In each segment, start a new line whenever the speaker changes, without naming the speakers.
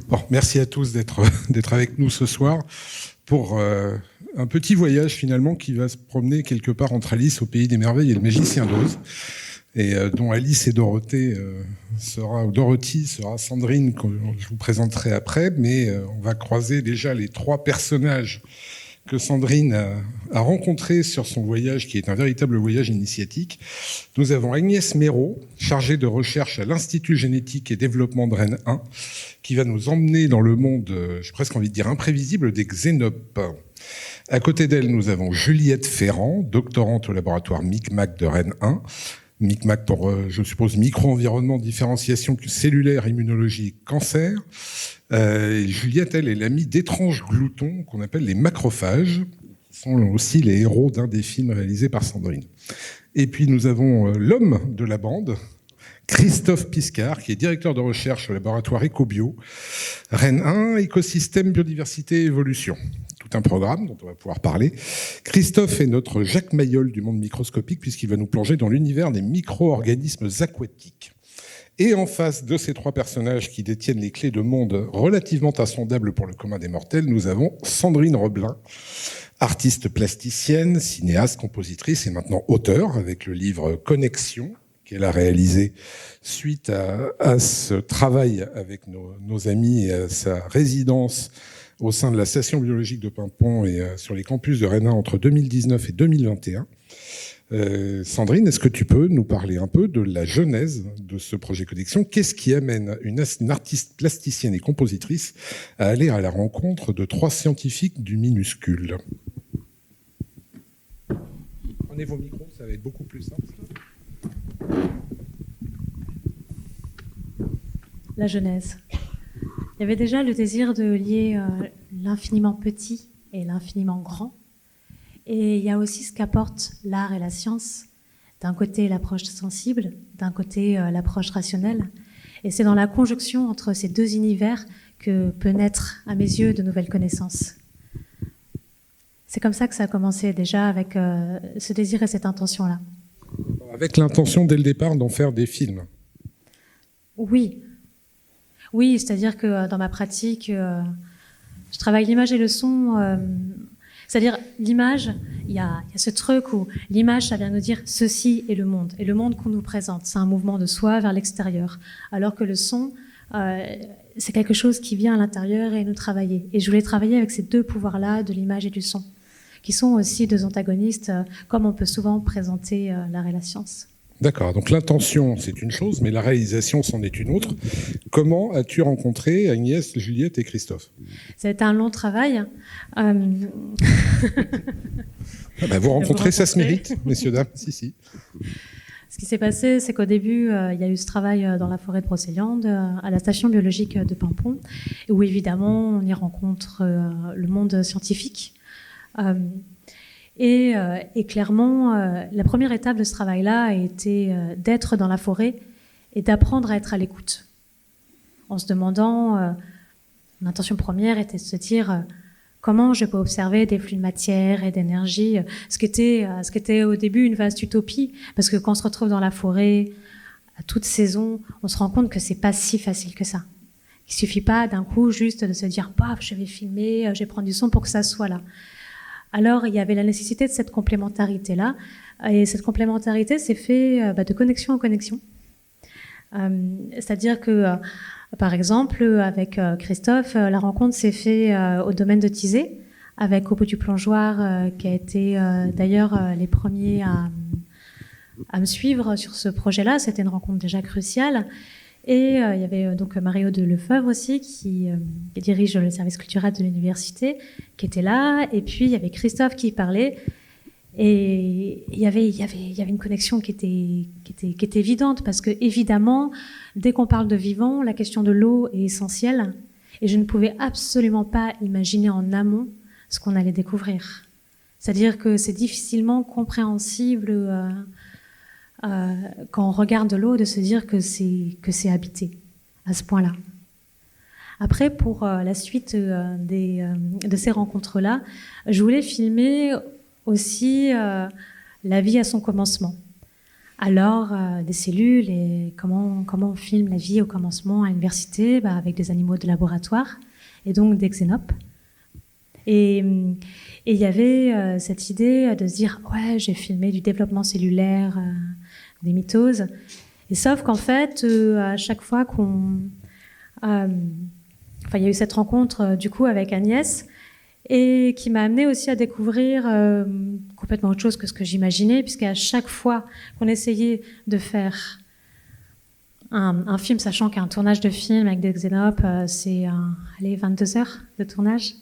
Bon, merci à tous d'être avec nous ce soir pour un petit voyage finalement qui va se promener quelque part entre Alice au pays des merveilles et le magicien d'Oz, et dont Alice et Dorothy sera Sandrine, que je vous présenterai après, mais on va croiser déjà les trois personnages que Sandrine a rencontrés sur son voyage, qui est un véritable voyage initiatique. Nous avons Agnès Méraud, chargée de recherche à l'Institut génétique et développement de Rennes 1, qui va nous emmener dans le monde, j'ai presque envie de dire imprévisible, des xénopes. À côté d'elle, nous avons Juliette Ferrand, doctorante au laboratoire MICMAC de Rennes 1. MICMAC pour, je suppose, micro-environnement, différenciation cellulaire, immunologie, cancer. Juliette, elle, est l'amie d'étranges gloutons qu'on appelle les macrophages, qui sont aussi les héros d'un des films réalisés par Sandrine. Et puis nous avons l'homme de la bande, Christophe Piscard, qui est directeur de recherche au laboratoire EcoBio, Rennes 1, écosystème, biodiversité, évolution. Tout un programme dont on va pouvoir parler. Christophe est notre Jacques Mayol du monde microscopique, puisqu'il va nous plonger dans l'univers des micro-organismes aquatiques. Et en face de ces trois personnages qui détiennent les clés de monde relativement insondables pour le commun des mortels, nous avons Sandrine Roblin, artiste plasticienne, cinéaste, compositrice et maintenant auteure, avec le livre Connexion, qu'elle a réalisé suite à ce travail avec nos amis et à sa résidence au sein de la station biologique de Paimpont et sur les campus de Rennes 1 entre 2019 et 2021. Sandrine, est-ce que tu peux nous parler un peu de la genèse de ce projet Connexion ? Qu'est-ce qui amène une artiste plasticienne et compositrice à aller à la rencontre de trois scientifiques du minuscule ? Prenez vos micros, ça va être beaucoup plus simple.
La genèse. Il y avait déjà le désir de lier l'infiniment petit et l'infiniment grand. Et il y a aussi ce qu'apportent l'art et la science. D'un côté, l'approche sensible, d'un côté, l'approche rationnelle. Et c'est dans la conjonction entre ces deux univers que peut naître, à mes yeux, de nouvelles connaissances. C'est comme ça que ça a commencé déjà, avec ce désir et cette intention-là.
Avec l'intention, dès le départ, d'en faire des films.
Oui. Oui, c'est-à-dire que dans ma pratique, je travaille l'image et le son. C'est-à-dire, l'image, il y a ce truc où l'image, ça vient nous dire ceci est le monde. Et le monde qu'on nous présente, c'est un mouvement de soi vers l'extérieur. Alors que le son, c'est quelque chose qui vient à l'intérieur et nous travailler. Et je voulais travailler avec ces deux pouvoirs-là, de l'image et du son, qui sont aussi deux antagonistes, comme on peut souvent présenter l'art et la science.
D'accord, donc l'intention, c'est une chose, mais la réalisation, c'en est une autre. Comment as-tu rencontré Agnès, Juliette et Christophe ?
Ça a été un long travail.
Vous rencontrez, ça se mérite, messieurs, dames. Si.
Ce qui s'est passé, c'est qu'au début, il y a eu ce travail dans la forêt de Brocéliande, à la station biologique de Paimpont, où évidemment, on y rencontre le monde scientifique. Et clairement, la première étape de ce travail-là a été d'être dans la forêt et d'apprendre à être à l'écoute. En se demandant, l'intention première était de se dire comment je peux observer des flux de matière et d'énergie, ce qui était au début une vaste utopie, parce que quand on se retrouve dans la forêt, à toute saison, on se rend compte que c'est pas si facile que ça. Il suffit pas d'un coup juste de se dire paf, je vais filmer, je vais prendre du son pour que ça soit là. Alors, il y avait la nécessité de cette complémentarité-là. Et cette complémentarité s'est faite de connexion en connexion. C'est-à-dire que, par exemple, avec Christophe, la rencontre s'est faite au domaine de Thizé, avec Au bout du plongeoir, qui a été d'ailleurs les premiers à me suivre sur ce projet-là. C'était une rencontre déjà cruciale. Et il y avait donc Mario de Lefebvre aussi, qui dirige le service culturel de l'université, qui était là. Et puis, il y avait Christophe qui parlait. Et il y avait une connexion qui était évidente, parce que, évidemment, dès qu'on parle de vivant, la question de l'eau est essentielle. Et je ne pouvais absolument pas imaginer en amont ce qu'on allait découvrir. C'est-à-dire que c'est difficilement compréhensible quand on regarde l'eau, de se dire que c'est habité à ce point-là. Après, pour la suite de ces rencontres-là, je voulais filmer aussi la vie à son commencement. Alors, des cellules et comment on filme la vie au commencement à l'université, avec des animaux de laboratoire et donc des xénopes. Et il y avait cette idée de se dire ouais, j'ai filmé du développement cellulaire, des mitoses. Et sauf qu'en fait, à chaque fois il y a eu cette rencontre du coup avec Agnès et qui m'a amenée aussi à découvrir complètement autre chose que ce que j'imaginais, puisqu'à chaque fois qu'on essayait de faire un film, sachant qu'un tournage de film avec des xénopes, c'est 22 heures de tournage.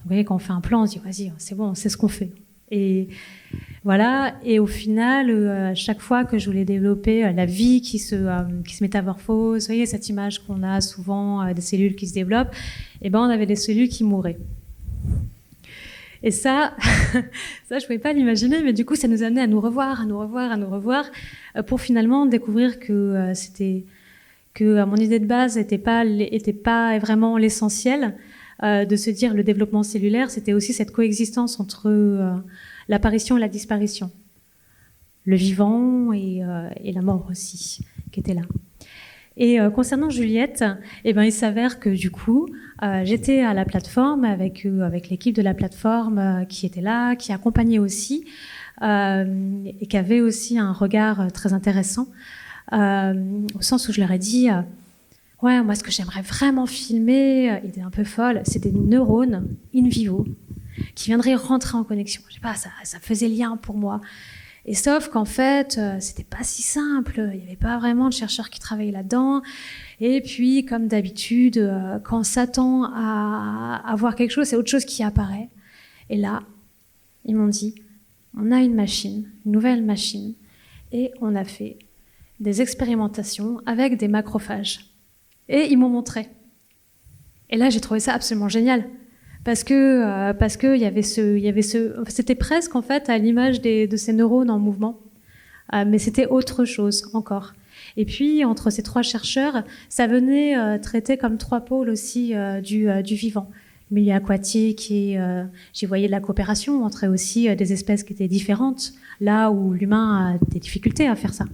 Vous voyez, quand on fait un plan, on se dit vas-y, c'est bon, c'est ce qu'on fait. Et voilà. Et au final, à chaque fois que je voulais développer la vie qui se métamorphose, vous voyez cette image qu'on a souvent des cellules qui se développent, et on avait des cellules qui mouraient. Et ça, je pouvais pas l'imaginer, mais du coup, ça nous amenait à nous revoir, pour finalement découvrir que mon idée de base était pas vraiment l'essentiel. De se dire le développement cellulaire, c'était aussi cette coexistence entre l'apparition et la disparition, le vivant et la mort aussi, qui était là. Et concernant Juliette, il s'avère que du coup, j'étais à la plateforme avec l'équipe de la plateforme qui était là, qui accompagnait aussi, et qui avait aussi un regard très intéressant, au sens où je leur ai dit... ouais, moi, ce que j'aimerais vraiment filmer, il était un peu folle, c'est des neurones in vivo qui viendraient rentrer en connexion. Je sais pas, ça faisait lien pour moi. Et sauf qu'en fait, c'était pas si simple. Il n'y avait pas vraiment de chercheurs qui travaillaient là-dedans. Et puis, comme d'habitude, quand on s'attend à voir quelque chose, c'est autre chose qui apparaît. Et là, ils m'ont dit, on a une nouvelle machine, et on a fait des expérimentations avec des macrophages. Et ils m'ont montré. Et là, j'ai trouvé ça absolument génial. Parce que c'était presque en fait à l'image de ces neurones en mouvement. Mais c'était autre chose encore. Et puis, entre ces trois chercheurs, ça venait traiter comme trois pôles aussi du vivant. Le milieu aquatique et j'y voyais de la coopération entre aussi des espèces qui étaient différentes, là où l'humain a des difficultés à faire ça.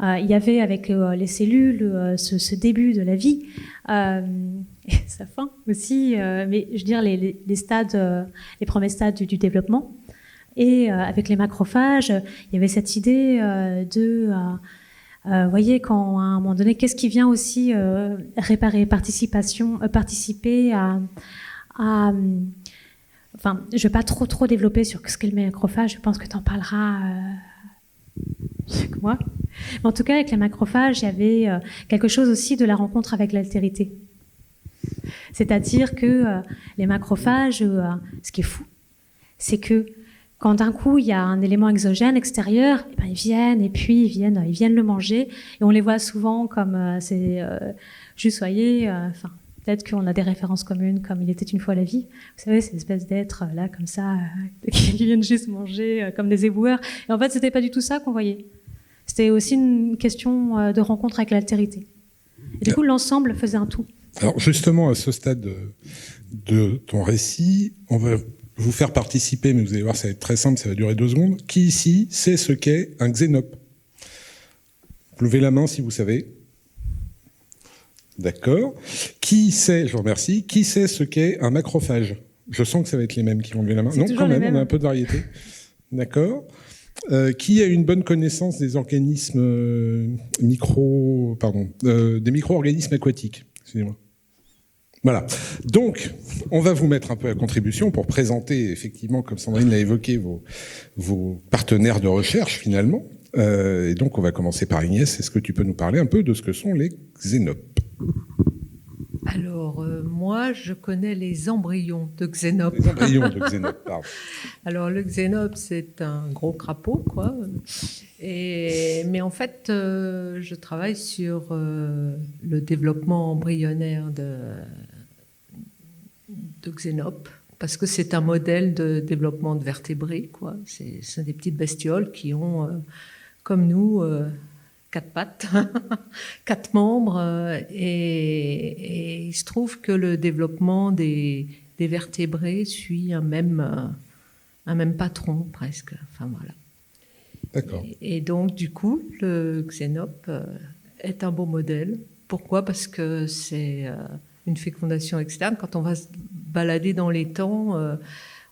Il y avait avec les cellules ce début de la vie et sa fin aussi, mais je veux dire les stades, les premiers stades du développement. Et avec les macrophages, il y avait cette idée vous voyez, quand à un moment donné, qu'est-ce qui vient aussi réparer, participer à enfin, je vais pas trop développer sur ce qu'est le macrophage. Je pense que tu en parleras que moi. Mais en tout cas, avec les macrophages, il y avait quelque chose aussi de la rencontre avec l'altérité. C'est-à-dire que les macrophages, ce qui est fou, c'est que quand d'un coup il y a un élément exogène, extérieur, ils viennent et puis ils viennent le manger. Et on les voit souvent comme juste, voyez, peut-être qu'on a des références communes, comme il était une fois la vie. Vous savez, ces espèces d'êtres là, comme ça, qui viennent juste manger comme des éboueurs. Et en fait, c'était pas du tout ça qu'on voyait. C'était aussi une question de rencontre avec l'altérité. Et du coup, l'ensemble faisait un tout.
Alors justement, à ce stade de ton récit, on va vous faire participer, mais vous allez voir, ça va être très simple, ça va durer 2 secondes. Qui ici sait ce qu'est un xénope? Levez la main si vous savez. D'accord. Qui sait, je vous remercie, qui sait ce qu'est un macrophage? Je sens que ça va être les mêmes qui vont lever la main. Non, quand même, on a un peu de variété. D'accord. Qui a une bonne connaissance des organismes des micro-organismes aquatiques? Excusez-moi. Voilà. Donc, on va vous mettre un peu à contribution pour présenter, effectivement, comme Sandrine l'a évoqué, vos partenaires de recherche, finalement. Et donc, on va commencer par Agnès. Est-ce que tu peux nous parler un peu de ce que sont les xénopes?
Alors, moi, je connais les embryons de xénopes.
Les embryons de xénopes, pardon.
Alors, le xénope, c'est un gros crapaud, quoi. Mais en fait, je travaille sur le développement embryonnaire de xénopes, parce que c'est un modèle de développement de vertébrés, quoi. C'est des petites bestioles qui ont, comme nous, 4 pattes, 4 membres, et il se trouve que le développement des vertébrés suit un même patron presque. Enfin voilà.
D'accord.
Et donc, du coup, le Xénope est un beau modèle. Pourquoi? Parce que c'est une fécondation externe. Quand on va se balader dans les temps,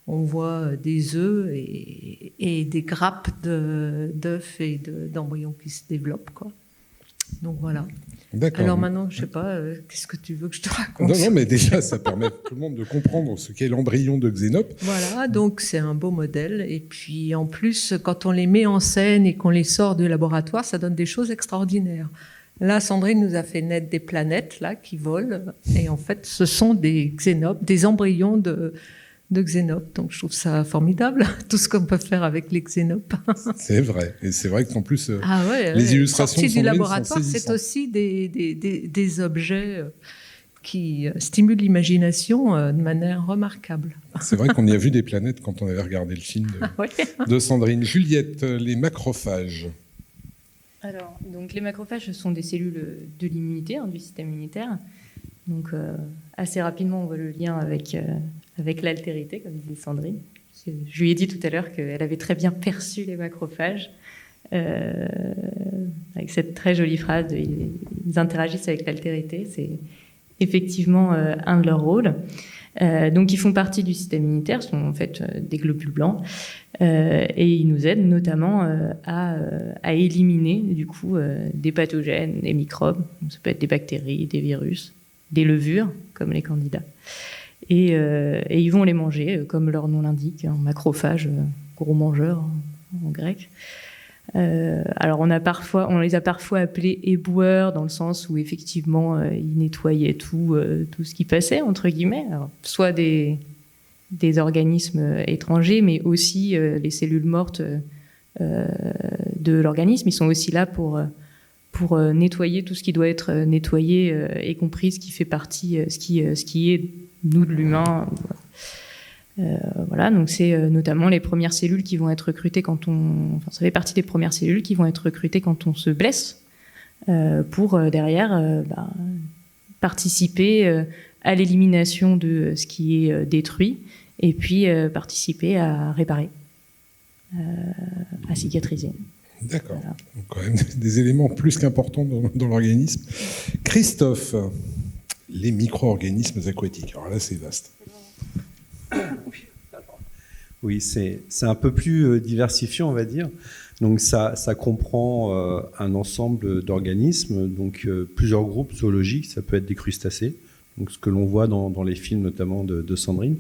on voit des œufs et des grappes d'œufs et d'embryons qui se développent, quoi. Donc voilà.
D'accord.
Alors maintenant, je sais pas, qu'est-ce que tu veux que je te raconte?
Non, mais déjà, ça permet à tout le monde de comprendre ce qu'est l'embryon de Xénope.
Voilà, donc c'est un beau modèle. Et puis en plus, quand on les met en scène et qu'on les sort du laboratoire, ça donne des choses extraordinaires. Là, Sandrine nous a fait naître des planètes là qui volent. Et en fait, ce sont des Xénopes, des embryons de Xénopes. Donc je trouve ça formidable, tout ce qu'on peut faire avec les Xénopes.
C'est vrai. Et c'est vrai qu'en plus,
ouais,
les illustrations
sortis
de
du
Sandrine
laboratoire,
sont
c'est
saisissantes.
aussi des objets qui stimulent l'imagination de manière remarquable.
C'est vrai qu'on y a vu des planètes quand on avait regardé le film
Ouais.
de Sandrine. Juliette, les macrophages.
Alors, donc les macrophages ce sont des cellules de l'immunité, du système immunitaire. Donc, assez rapidement, on voit le lien avec l'altérité, comme disait Sandrine. Je lui ai dit tout à l'heure qu'elle avait très bien perçu les macrophages, avec cette très jolie phrase ils interagissent avec l'altérité. C'est effectivement un de leurs rôles. Donc, ils font partie du système immunitaire, sont en fait des globules blancs, et ils nous aident notamment à éliminer du coup des pathogènes, des microbes. Donc, ça peut être des bactéries, des virus, des levures comme les candidats, et ils vont les manger comme leur nom l'indique, un macrophage, gros mangeur en grec. Alors on les a parfois appelés éboueurs dans le sens où effectivement ils nettoyaient tout ce qui passait entre guillemets, alors, soit des organismes étrangers, mais aussi les cellules mortes de l'organisme. Ils sont aussi là pour nettoyer tout ce qui doit être nettoyé, y compris ce qui fait partie, ce qui est nous de l'humain. Voilà, donc c'est notamment les premières cellules qui vont être recrutées ça fait partie des premières cellules qui vont être recrutées quand on se blesse, pour derrière participer à l'élimination de ce qui est détruit et puis participer à réparer, à cicatriser.
D'accord.
Voilà.
Donc, quand même des éléments plus qu'importants dans l'organisme. Christophe, les micro-organismes aquatiques. Alors là, c'est vaste.
Oui, c'est un peu plus diversifié, on va dire. Donc ça comprend un ensemble d'organismes, donc plusieurs groupes zoologiques. Ça peut être des crustacés. Donc ce que l'on voit dans les films, notamment de Sandrine,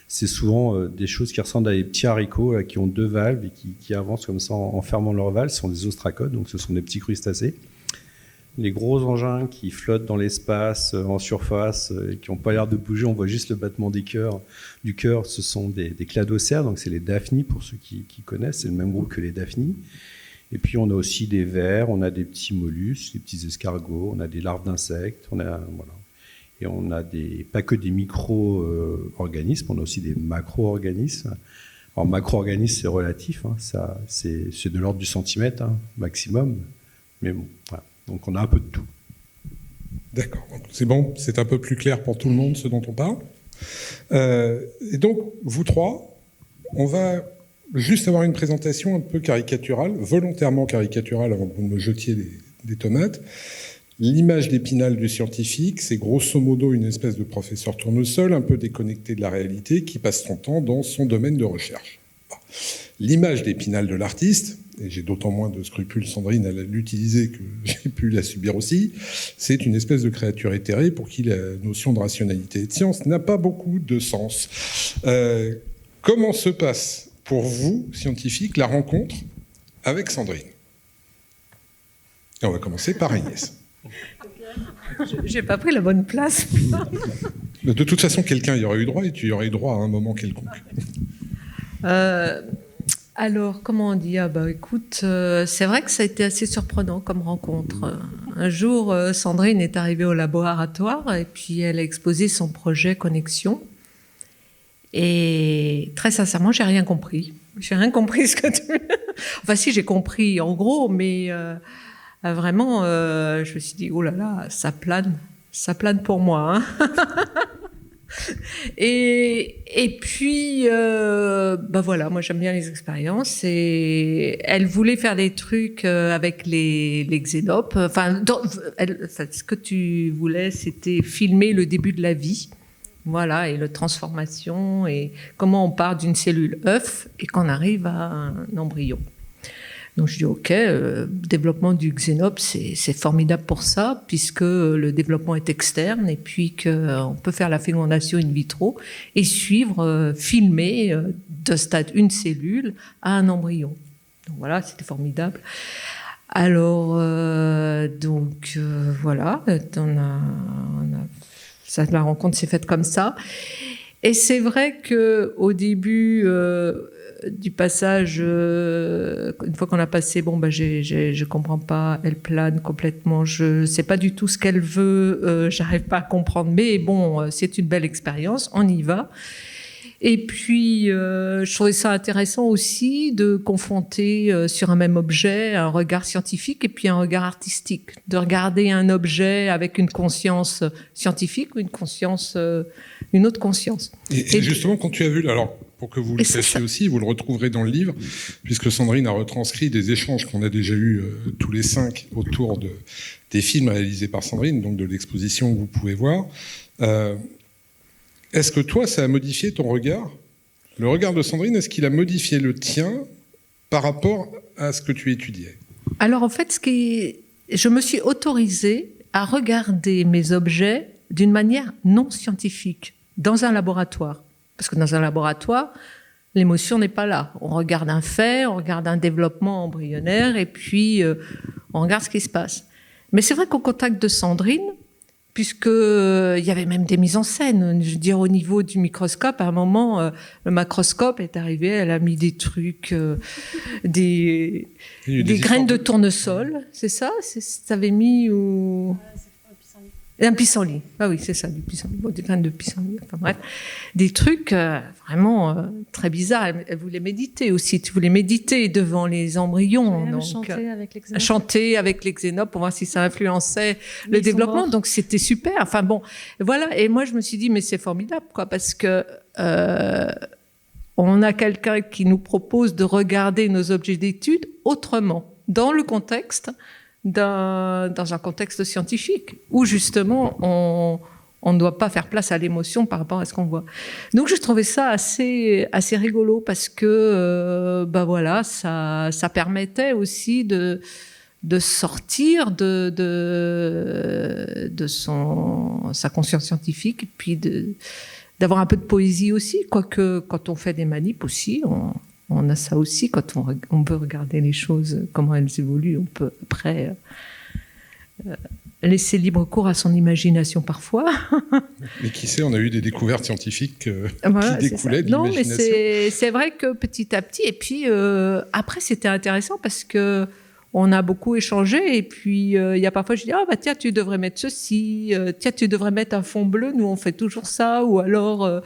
c'est souvent des choses qui ressemblent à des petits haricots là, qui ont deux valves et qui avancent comme ça en fermant leurs valves. Ce sont des ostracodes, donc ce sont des petits crustacés. Les gros engins qui flottent dans l'espace, en surface, qui n'ont pas l'air de bouger, on voit juste le battement du cœur, ce sont des cladocères, donc c'est les daphnies pour ceux qui connaissent, c'est le même groupe que les daphnies. Et puis on a aussi des vers, on a des petits mollusques, des petits escargots, on a des larves d'insectes, voilà. Et on a pas que des micro-organismes, on a aussi des macro-organismes. Alors macro-organisme, c'est relatif, ça, c'est de l'ordre du centimètre maximum, mais bon, voilà. Donc on a un peu de tout.
D'accord. C'est bon, c'est un peu plus clair pour tout le monde ce dont on parle. Et donc, vous trois, on va juste avoir une présentation un peu caricaturale, volontairement caricaturale avant que vous me jetiez des tomates. L'image d'Épinal du scientifique, c'est grosso modo une espèce de professeur tournesol, un peu déconnecté de la réalité, qui passe son temps dans son domaine de recherche. L'image d'Épinal de l'artiste, et j'ai d'autant moins de scrupules, Sandrine, à l'utiliser que j'ai pu la subir aussi, c'est une espèce de créature éthérée pour qui la notion de rationalité et de science n'a pas beaucoup de sens. Comment se passe pour vous, scientifiques, la rencontre avec Sandrine? Et on va commencer par Agnès.
J'ai pas pris la bonne place.
De toute façon, quelqu'un y aurait eu droit et tu y aurais eu droit à un moment quelconque.
Alors, comment on dit? Écoute, c'est vrai que ça a été assez surprenant comme rencontre. Un jour, Sandrine est arrivée au laboratoire et puis elle a exposé son projet Connexion. Et très sincèrement, j'ai rien compris. J'ai rien compris ce que tu... Enfin, si, j'ai compris en gros, mais vraiment, je me suis dit, oh là là, ça plane pour moi. Et puis, voilà, moi j'aime bien les expériences. Et elle voulait faire des trucs avec les xénopes. Ce que tu voulais, c'était filmer le début de la vie. Voilà, et la transformation, et comment on part d'une cellule œuf et qu'on arrive à un embryon. Donc je dis ok, développement du xénope, c'est formidable pour ça, puisque le développement est externe et puis qu'on peut faire la fécondation in vitro et suivre, filmer de stade une cellule à un embryon. Donc voilà, c'était formidable. Alors, voilà, la rencontre s'est faite comme ça. Et c'est vrai qu'au début du passage, une fois qu'on a passé, je comprends pas, elle plane complètement, je sais pas du tout ce qu'elle veut, j'arrive pas à comprendre, mais bon, c'est une belle expérience, on y va. Et puis, je trouvais ça intéressant aussi de confronter sur un même objet un regard scientifique et puis un regard artistique, de regarder un objet avec une conscience scientifique ou une autre conscience.
Et justement, quand tu as vu, alors pour que vous le sachiez aussi, vous le retrouverez dans le livre, puisque Sandrine a retranscrit des échanges qu'on a déjà eus tous les 5 autour des films réalisés par Sandrine, donc de l'exposition que vous pouvez voir. Est-ce que toi, ça a modifié ton regard ? Le regard de Sandrine, est-ce qu'il a modifié le tien par rapport à ce que tu étudiais ?
Alors en fait, je me suis autorisée à regarder mes objets d'une manière non scientifique, dans un laboratoire. Parce que dans un laboratoire, l'émotion n'est pas là. On regarde un fait, on regarde un développement embryonnaire, et puis on regarde ce qui se passe. Mais c'est vrai qu'au contact de Sandrine, puisqu'il y avait même des mises en scène. Je veux dire, au niveau du microscope, à un moment, le macroscope est arrivé, elle a mis des trucs, des graines de tournesol, c'est ça ? Ça avait mis ou... Un pissenlit. Ah oui, c'est ça, du pissenlit. Bon, des graines de pissenlit. Enfin bref, des trucs vraiment très bizarres. Elle voulait méditer aussi. Tu voulais méditer devant les embryons.
Donc, chanter avec les xénopes pour voir si ça influençait le développement. Donc c'était super. Enfin bon, voilà. Et moi je me suis dit mais c'est formidable quoi, parce que on a quelqu'un qui nous propose de regarder nos objets d'étude autrement, dans le contexte. Dans un contexte scientifique où justement on ne doit pas faire place à l'émotion par rapport à ce qu'on voit. Donc je trouvais ça assez rigolo parce que voilà, ça permettait aussi de sortir de sa conscience scientifique et puis d'avoir un peu de poésie aussi, quoique quand on fait des manips aussi on a ça aussi, quand on peut regarder les choses, comment elles évoluent, on peut après laisser libre cours à son imagination parfois.
Mais qui sait, on a eu des découvertes scientifiques qui découlaient de l'imagination.
Non, mais c'est vrai que petit à petit, et puis après c'était intéressant parce que on a beaucoup échangé et puis il y a parfois je dis tiens tu devrais mettre ceci, tiens tu devrais mettre un fond bleu, nous on fait toujours ça, ou alors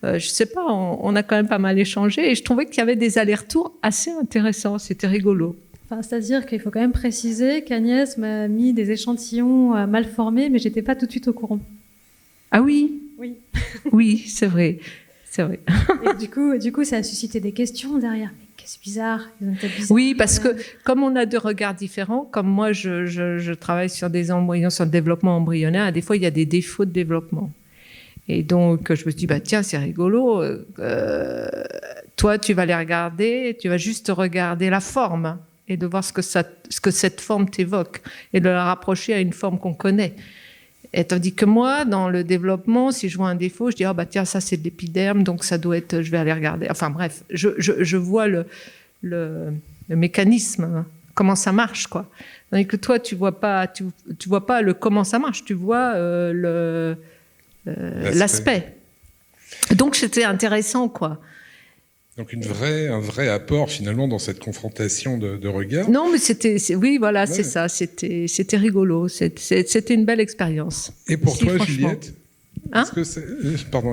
je sais pas, on a quand même pas mal échangé et je trouvais qu'il y avait des allers-retours assez intéressants, c'était rigolo.
Enfin, c'est-à-dire qu'il faut quand même préciser qu'Agnès m'a mis des échantillons mal formés, mais j'étais pas tout de suite au courant.
Ah oui. Oui, c'est vrai.
Et du coup, ça a suscité des questions derrière. C'est bizarre.
Oui, parce que comme on a deux regards différents, comme moi je travaille sur des embryons, sur le développement embryonnaire, et des fois il y a des défauts de développement. Et donc je me suis dit, tiens, c'est rigolo, toi tu vas les regarder, tu vas juste regarder la forme et de voir ce que cette forme t'évoque et de la rapprocher à une forme qu'on connaît. Et tandis que moi, dans le développement, si je vois un défaut, je dis tiens, ça c'est de l'épiderme, donc ça doit être, je vais aller regarder. Enfin bref, je vois le mécanisme, comment ça marche quoi. Tandis que toi, tu vois pas le comment ça marche, tu vois l'aspect. Donc c'était intéressant quoi.
Donc un vrai apport finalement dans cette confrontation de regards.
Non, mais c'est ça, c'était rigolo, c'était une belle expérience.
Et pour toi,
franchement.
Juliette,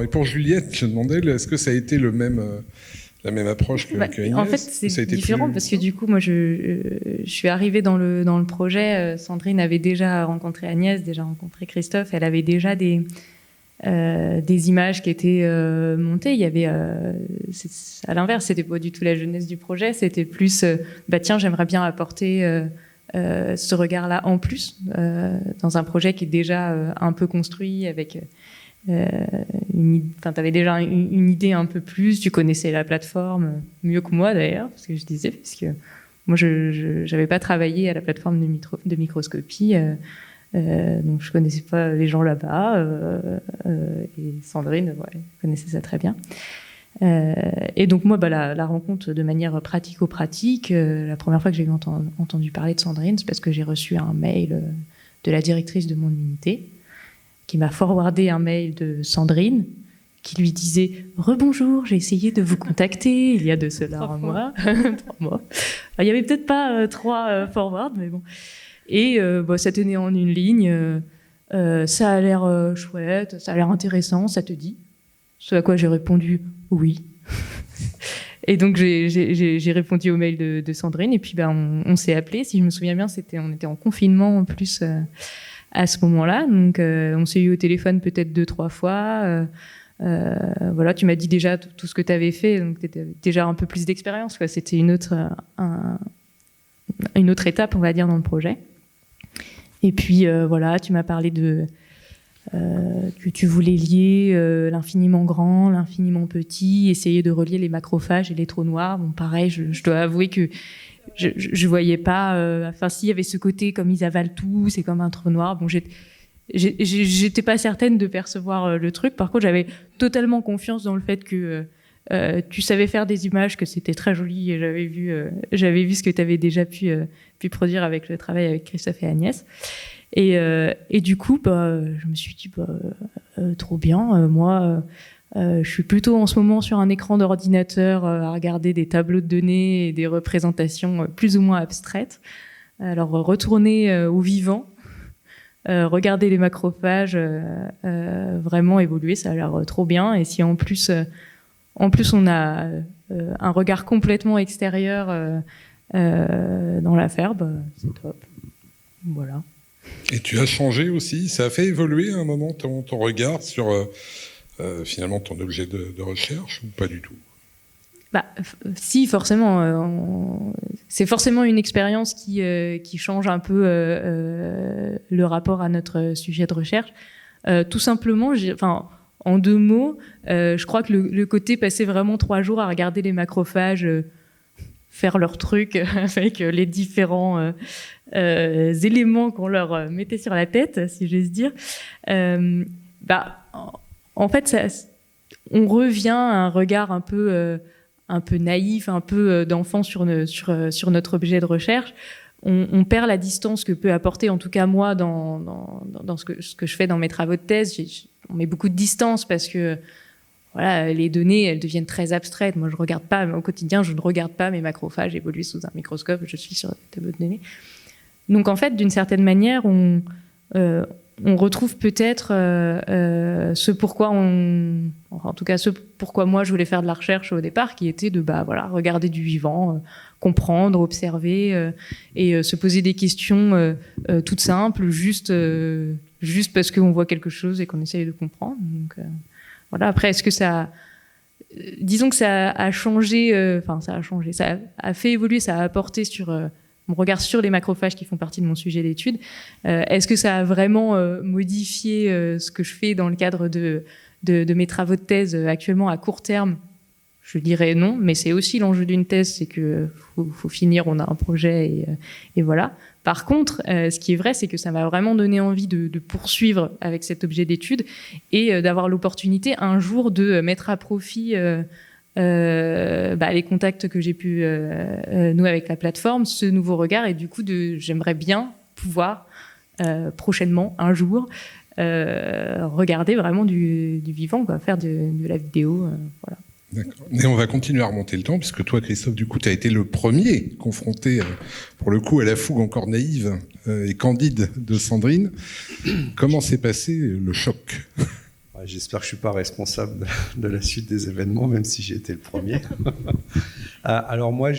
et pour Juliette, je demandais, est-ce que ça a été la même approche que Agnès ?
En fait, c'est différent parce que du coup, moi, je suis arrivée dans le projet. Sandrine avait déjà rencontré Agnès, déjà rencontré Christophe. Elle avait déjà des images qui étaient montées. Il y avait, à l'inverse, c'était pas du tout la jeunesse du projet, c'était plus, tiens, j'aimerais bien apporter ce regard-là en plus dans un projet qui est déjà un peu construit avec. T'avais déjà une idée un peu plus, tu connaissais la plateforme mieux que moi d'ailleurs, parce que je disais, puisque moi je n'avais pas travaillé à la plateforme de microscopie. Donc je connaissais pas les gens là-bas et Sandrine connaissait ça très bien. Et donc moi la rencontre de manière pratico-pratique, la première fois que j'ai entendu parler de Sandrine, c'est parce que j'ai reçu un mail de la directrice de mon unité qui m'a forwardé un mail de Sandrine qui lui disait « Rebonjour, j'ai essayé de vous contacter il y a de cela un mois. » 3 mois. Alors, il n'y avait peut-être pas 3 forwards, mais bon. Et ça tenait en une ligne. Ça a l'air chouette, ça a l'air intéressant, ça te dit? Ce à quoi j'ai répondu oui. Et donc j'ai répondu au mail de Sandrine et puis on s'est appelé. Si je me souviens bien, on était en confinement en plus à ce moment-là. Donc on s'est eu au téléphone peut-être 2-3 fois. Voilà, tu m'as dit déjà tout ce que tu avais fait, donc tu avais déjà un peu plus d'expérience. C'était une autre étape, on va dire, dans le projet. Et puis voilà, tu m'as parlé de que tu voulais lier l'infiniment grand, l'infiniment petit, essayer de relier les macrophages et les trous noirs. Bon, pareil, je dois avouer que je voyais pas. Enfin, s'il y avait ce côté comme ils avalent tout, c'est comme un trou noir. Bon, j'étais pas certaine de percevoir le truc. Par contre, j'avais totalement confiance dans le fait que tu savais faire des images, que c'était très joli. Et j'avais vu ce que tu avais déjà pu produire avec le travail avec Christophe et Agnès. Et du coup, je me suis dit, trop bien. Moi, je suis plutôt en ce moment sur un écran d'ordinateur à regarder des tableaux de données et des représentations plus ou moins abstraites. Alors, retourner au vivant, regarder les macrophages vraiment évoluer, ça a l'air trop bien. Et si en plus on a un regard complètement extérieur dans l'affaire, c'est top. Voilà.
Et tu as changé aussi, ça a fait évoluer à un moment ton regard sur finalement ton objet de recherche ou pas du tout?
Si, forcément. C'est forcément une expérience qui change un peu le rapport à notre sujet de recherche. Tout simplement, en 2 mots, je crois que le côté passer vraiment 3 jours à regarder les macrophages faire leur truc avec les différents éléments qu'on leur mettait sur la tête, si j'ose dire. En fait, on revient à un regard un peu naïf, un peu d'enfant sur notre objet de recherche. On perd la distance que peut apporter, en tout cas moi, dans ce que je fais dans mes travaux de thèse. On met beaucoup de distance parce que voilà, les données, elles deviennent très abstraites. Moi, je regarde pas, au quotidien, je ne regarde pas mes macrophages évoluer sous un microscope. Je suis sur des tableaux de données. Donc, en fait, d'une certaine manière, on retrouve peut-être ce pourquoi moi je voulais faire de la recherche au départ, qui était de regarder du vivant, comprendre, observer et se poser des questions toutes simples, juste parce qu'on voit quelque chose et qu'on essaye de comprendre. Donc voilà. Après, est-ce que disons que ça a changé, ça a fait évoluer, ça a apporté sur mon regard sur les macrophages qui font partie de mon sujet d'étude. Est-ce que ça a vraiment modifié ce que je fais dans le cadre de mes travaux de thèse actuellement à court terme? Je dirais non, mais c'est aussi l'enjeu d'une thèse, c'est que faut finir, on a un projet et voilà. Par contre, ce qui est vrai, c'est que ça m'a vraiment donné envie de poursuivre avec cet objet d'étude et d'avoir l'opportunité un jour de mettre à profit les contacts que j'ai pu nouer avec la plateforme, ce nouveau regard, et du coup j'aimerais bien pouvoir prochainement, un jour, regarder vraiment du vivant, faire de la vidéo, voilà.
D'accord. Et on va continuer à remonter le temps, puisque toi, Christophe, du coup, tu as été le premier confronté, pour le coup, à la fougue encore naïve et candide de Sandrine. Comment s'est passé le choc?
J'espère que je ne suis pas responsable de la suite des événements, même si j'ai été le premier. Alors moi,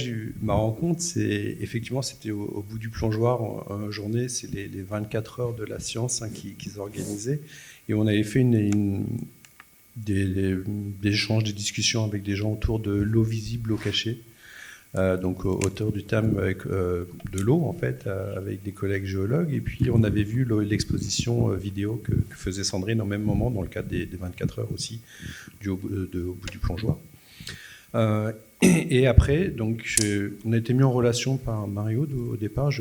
ma rencontre, effectivement, c'était au bout du plongeoir en journée, c'est les 24 heures de la science qu'ils organisaient. Et on avait fait des échanges, des discussions avec des gens autour de l'eau visible, l'eau cachée. Donc autour du thème de l'eau, en fait, avec des collègues géologues. Et puis on avait vu l'exposition vidéo que faisait Sandrine au même moment, dans le cadre des 24 heures aussi, au bout du plongeoir. Et après, donc, on a été mis en relation par Mario au départ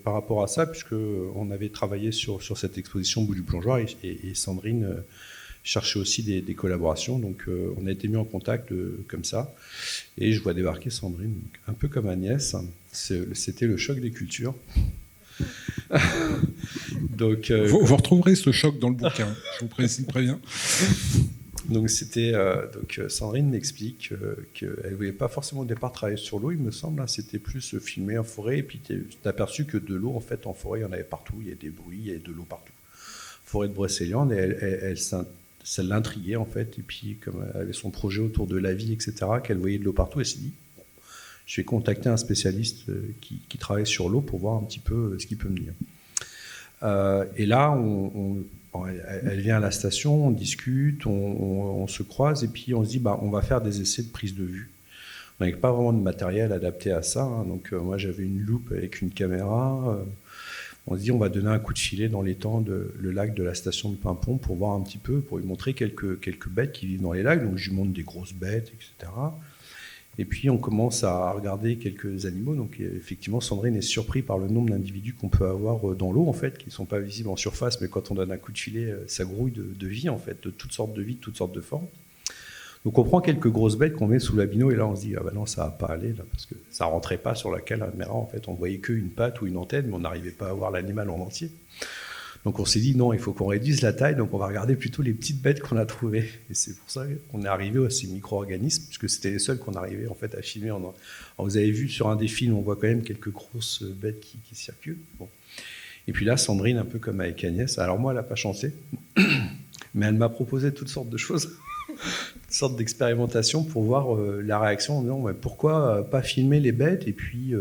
par rapport à ça, puisqu'on avait travaillé sur cette exposition au bout du plongeoir, et Sandrine cherchait aussi des collaborations. Donc on a été mis en contact comme ça, et je vois débarquer Sandrine, donc, un peu comme Agnès. C'était le choc des cultures. Donc,
vous retrouverez ce choc dans le bouquin, je vous préviens.
Donc Sandrine m'explique qu'elle ne voulait pas forcément au départ travailler sur l'eau, il me semble. C'était plus filmer en forêt. Et puis tu t'es aperçu que de l'eau, en fait, en forêt, il y en avait partout. Il y a des bruits, il y a de l'eau partout. Forêt de Brocéliande, et ça l'intriguait, en fait. Et puis, comme elle avait son projet autour de la vie, etc., qu'elle voyait de l'eau partout, elle s'est dit, je vais contacter un spécialiste qui travaille sur l'eau pour voir un petit peu ce qu'il peut me dire. Et là, elle vient à la station, on discute, on se croise, et puis on se dit, on va faire des essais de prise de vue. On n'avait pas vraiment de matériel adapté à ça, hein. Donc moi j'avais une loupe avec une caméra. On se dit, on va donner un coup de filet dans l'étang le lac de la station de Pimpon pour voir un petit peu, pour lui montrer quelques bêtes qui vivent dans les lacs. Donc je lui montre des grosses bêtes, etc. Et puis on commence à regarder quelques animaux. Donc effectivement, Sandrine est surpris par le nombre d'individus qu'on peut avoir dans l'eau, en fait, qui ne sont pas visibles en surface, mais quand on donne un coup de filet, ça grouille de vie, en fait, de toutes sortes de vies, de toutes sortes de formes. Donc on prend quelques grosses bêtes qu'on met sous la bino, et là on se dit, ah ben non, ça va pas aller, là, parce que ça rentrait pas sur la caméra, en fait. On voyait qu'une patte ou une antenne, mais on n'arrivait pas à voir l'animal en entier. Donc on s'est dit, non, il faut qu'on réduise la taille, donc on va regarder plutôt les petites bêtes qu'on a trouvées. Et c'est pour ça qu'on est arrivé à ces micro-organismes, puisque c'était les seuls qu'on arrivait, en fait, à filmer. Alors, vous avez vu sur un des films, on voit quand même quelques grosses bêtes qui circulent. Bon. Et puis là, Sandrine, un peu comme avec Agnès, alors moi, elle n'a pas chanté, mais elle m'a proposé toutes sortes de choses, toutes sortes d'expérimentations pour voir la réaction en disant, ouais, pourquoi pas filmer les bêtes, et puis